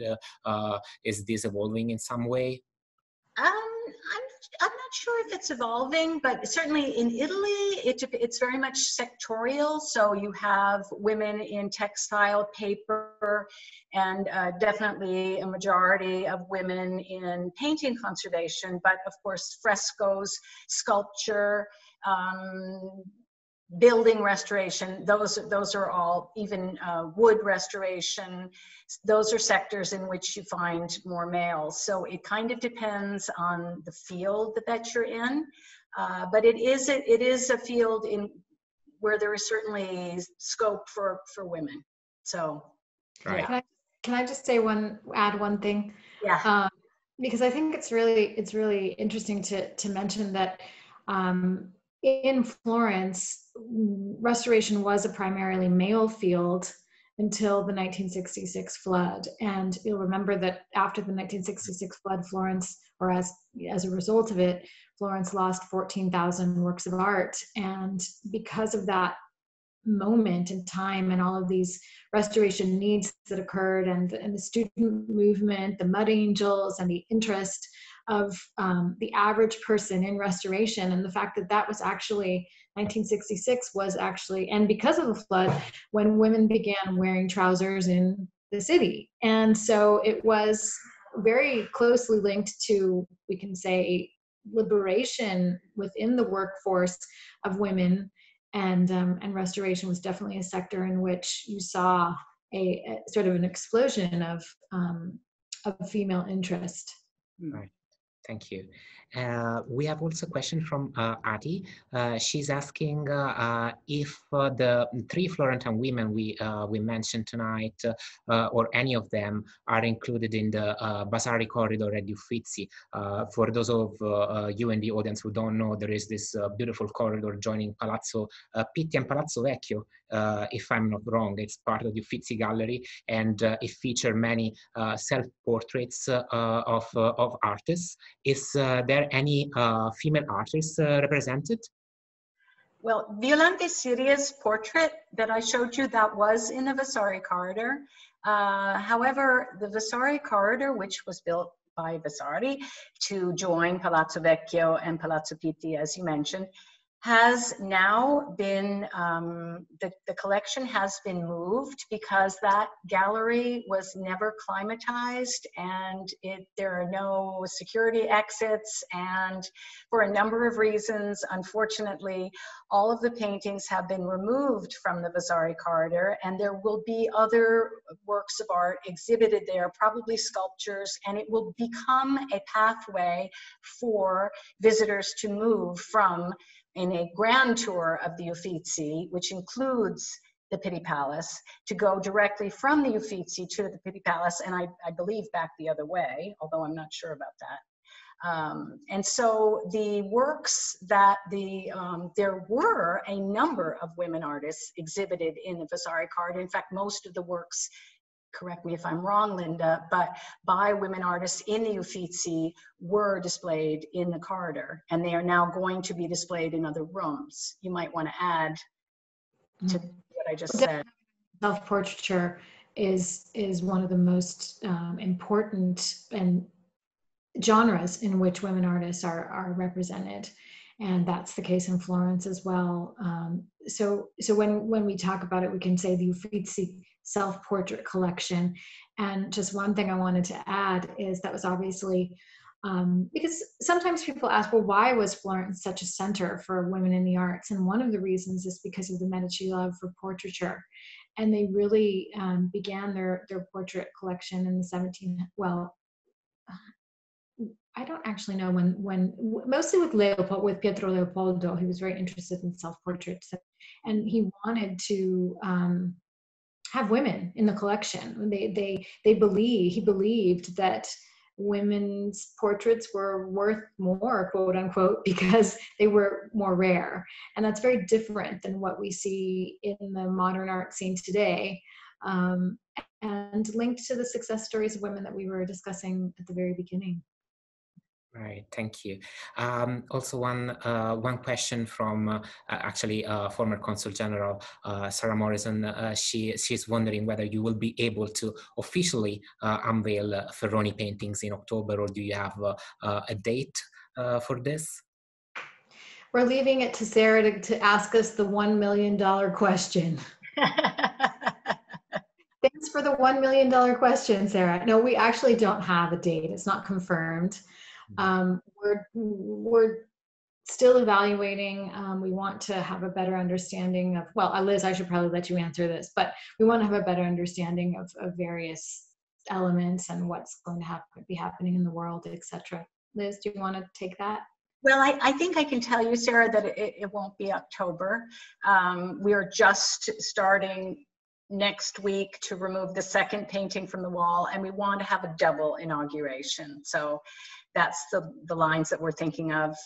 [SPEAKER 1] Is this evolving in some way?
[SPEAKER 6] I'm not sure if it's evolving, but certainly in Italy, it's very much sectorial. So you have women in textile, paper, and definitely a majority of women in painting conservation, but of course frescoes, sculpture, building restoration, those are all, even wood restoration, those are sectors in which you find more males. So it kind of depends on the field that you're in, but it is a field where there is certainly scope for women. So
[SPEAKER 1] right.
[SPEAKER 6] Yeah.
[SPEAKER 2] Can I just add one thing?
[SPEAKER 6] Yeah.
[SPEAKER 2] Because I think it's really interesting to mention that in Florence, restoration was a primarily male field until the 1966 flood. And you'll remember that after the 1966 flood, Florence, or as a result of it, Florence lost 14,000 works of art. And because of that moment in time and all of these restoration needs that occurred, and the student movement, the Mud Angels, and the interest of the average person in restoration, and the fact that was actually 1966 was actually, and because of the flood, when women began wearing trousers in the city. And so it was very closely linked to, we can say, liberation within the workforce of women. And restoration was definitely a sector in which you saw a sort of an explosion of female interest.
[SPEAKER 1] Right. Thank you. We have also a question from Adi. She's asking if the 3 Florentine women we mentioned tonight, or any of them, are included in the Vasari corridor at Uffizi. For those of you in the audience who don't know, there is this beautiful corridor joining Palazzo Pitti and Palazzo Vecchio. If I'm not wrong, it's part of the Uffizi gallery, and it features many self-portraits of artists. Is there any female artists represented?
[SPEAKER 6] Well, Violante Ferroni's portrait that I showed you, that was in the Vasari corridor. However, the Vasari corridor, which was built by Vasari to join Palazzo Vecchio and Palazzo Pitti, as you mentioned, has now been, the collection has been moved because that gallery was never climatized, and there are no security exits, and for a number of reasons, unfortunately, all of the paintings have been removed from the Vasari corridor, and there will be other works of art exhibited there, probably sculptures, and it will become a pathway for visitors to move from, in a grand tour of the Uffizi, which includes the Pitti Palace, to go directly from the Uffizi to the Pitti Palace, and I believe back the other way, although I'm not sure about that. And so the works that there were a number of women artists exhibited in the Vasari corridor. In fact, most of the works, correct me if I'm wrong, Linda, but by women artists in the Uffizi were displayed in the corridor, and they are now going to be displayed in other rooms. You might want to add to what I just said.
[SPEAKER 2] Self-portraiture is one of the most important and genres in which women artists are represented, and that's the case in Florence as well. So when we talk about it, we can say the Uffizi self-portrait collection. And just one thing I wanted to add is that was obviously because sometimes people ask, well, why was Florence such a center for women in the arts? And one of the reasons is because of the Medici love for portraiture. And they really began their portrait collection in the I don't actually know when mostly with Pietro Leopoldo. He was very interested in self-portraits, and he wanted to have women in the collection. He believed that women's portraits were worth more, quote unquote, because they were more rare. And that's very different than what we see in the modern art scene today. And linked to the success stories of women that we were discussing at the very beginning.
[SPEAKER 1] Right, thank you. Also, one question from actually former Consul General Sarah Morrison. She's wondering whether you will be able to officially unveil Ferroni paintings in October, or do you have a date for this?
[SPEAKER 2] We're leaving it to Sarah to ask us the $1 million question. Thanks for the $1 million question, Sarah. No, we actually don't have a date. It's not confirmed. We're still evaluating. We want to have a better understanding of, well, Liz, I should probably let you answer this, but we want to have a better understanding of various elements and what's going to be happening in the world, etc. Liz, do you want to take that?
[SPEAKER 6] Well, I think I can tell you, Sarah, that it won't be October. We are just starting next week to remove the second painting from the wall, and we want to have a double inauguration. So that's the lines that we're thinking of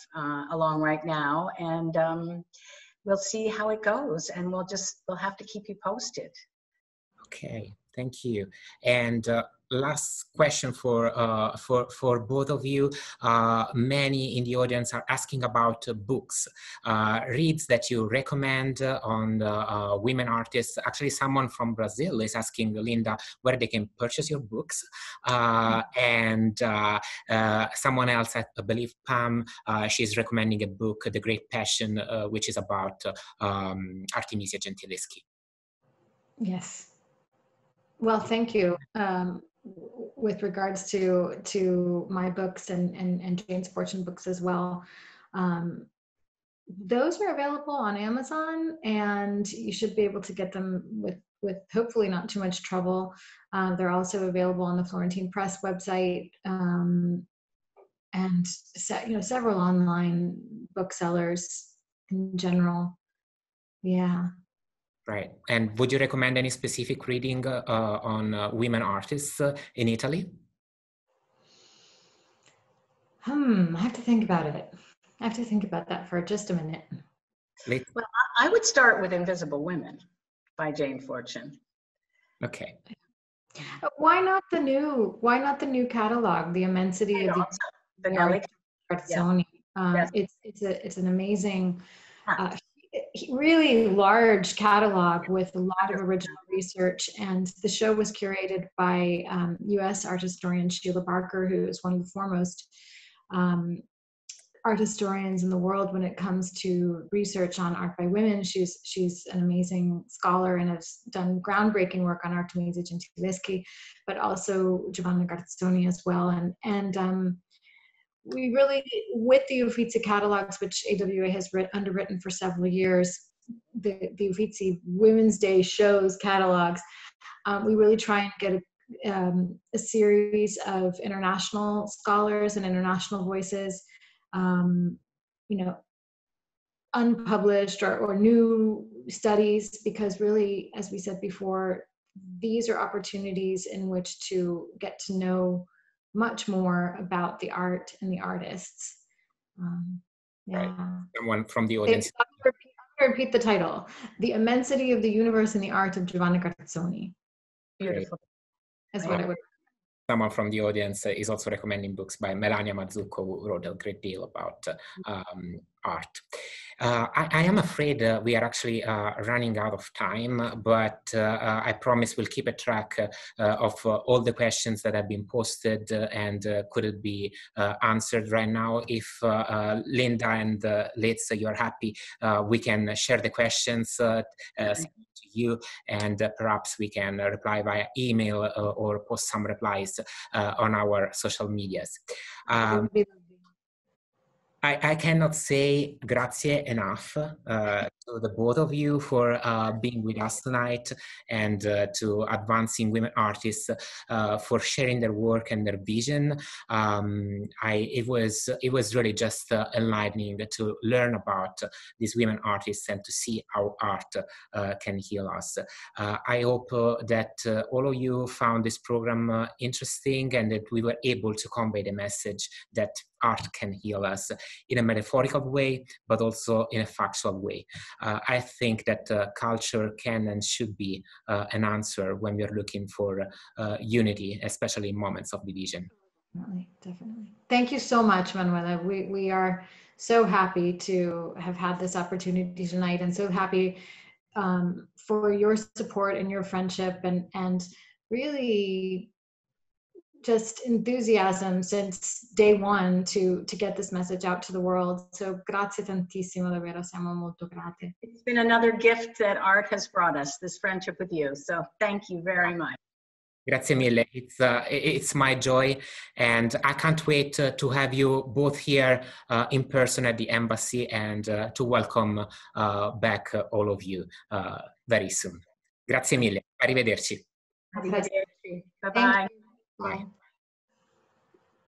[SPEAKER 6] along right now, and we'll see how it goes, and we'll have to keep you posted.
[SPEAKER 1] Okay, thank you. And last question for both of you. Many in the audience are asking about books, reads that you recommend on women artists. Actually, someone from Brazil is asking Linda where they can purchase your books. And someone else, I believe Pam, she's recommending a book, The Great Passion, which is about Artemisia Gentileschi.
[SPEAKER 2] Yes. Well, thank you. With regards to my books and Jane's Fortune books as well, those are available on Amazon, and you should be able to get them with hopefully not too much trouble. They're also available on the Florentine Press website, and several online booksellers in general. Yeah.
[SPEAKER 1] Right. And would you recommend any specific reading on women artists in Italy?
[SPEAKER 2] I have to think about it. I have to think about that for just a minute.
[SPEAKER 6] Well, I would start with Invisible Women by Jane Fortune.
[SPEAKER 1] Okay.
[SPEAKER 2] Why not the new catalog, The Immensity of the
[SPEAKER 6] Nelly
[SPEAKER 2] Garzoni?
[SPEAKER 6] Yes.
[SPEAKER 2] It's an amazing, really large catalog with a lot of original research, and the show was curated by U.S. art historian Sheila Barker, who is one of the foremost art historians in the world when it comes to research on art by women. She's an amazing scholar and has done groundbreaking work on Artemisia Gentileschi, but also Giovanni Garzoni as well. And we really, with the Uffizi catalogs, which AWA has underwritten for several years, the Uffizi Women's Day shows catalogs, we really try and get a series of international scholars and international voices, unpublished or new studies, because really, as we said before, these are opportunities in which to get to know much more about the art and the artists.
[SPEAKER 1] Right. Someone from the audience.
[SPEAKER 2] I'm going to repeat the title: The Immensity of the Universe and the Art of Giovanni Garzoni.
[SPEAKER 6] Beautiful.
[SPEAKER 2] That's what I would.
[SPEAKER 1] Someone from the audience is also recommending books by Melania Mazzucco, who wrote a great deal about art. I am afraid we are actually running out of time, but I promise we'll keep a track of all the questions that have been posted and couldn't be answered right now. If Linda and Liz, you're happy, we can share the questions to you, and perhaps we can reply via email or post some replies on our social medias. I cannot say grazie enough to the both of you for being with us tonight, and to Advancing Women Artists for sharing their work and their vision. It was really just enlightening to learn about these women artists and to see how art can heal us. I hope that all of you found this program interesting, and that we were able to convey the message that art can heal us in a metaphorical way, but also in a factual way. I think that culture can and should be an answer when we're looking for unity, especially in moments of division.
[SPEAKER 2] Definitely. Thank you so much, Manuela. We are so happy to have had this opportunity tonight, and so happy for your support and your friendship, and really just enthusiasm since day one to get this message out to the world. So grazie tantissimo, davvero, siamo molto grate.
[SPEAKER 6] It's been another gift that art has brought us, this friendship with you. So thank you very much.
[SPEAKER 1] Grazie mille. It's my joy, and I can't wait to have you both here in person at the embassy, and to welcome back all of you very soon. Grazie mille. Arrivederci.
[SPEAKER 6] Arrivederci. Bye-bye.
[SPEAKER 1] Bye.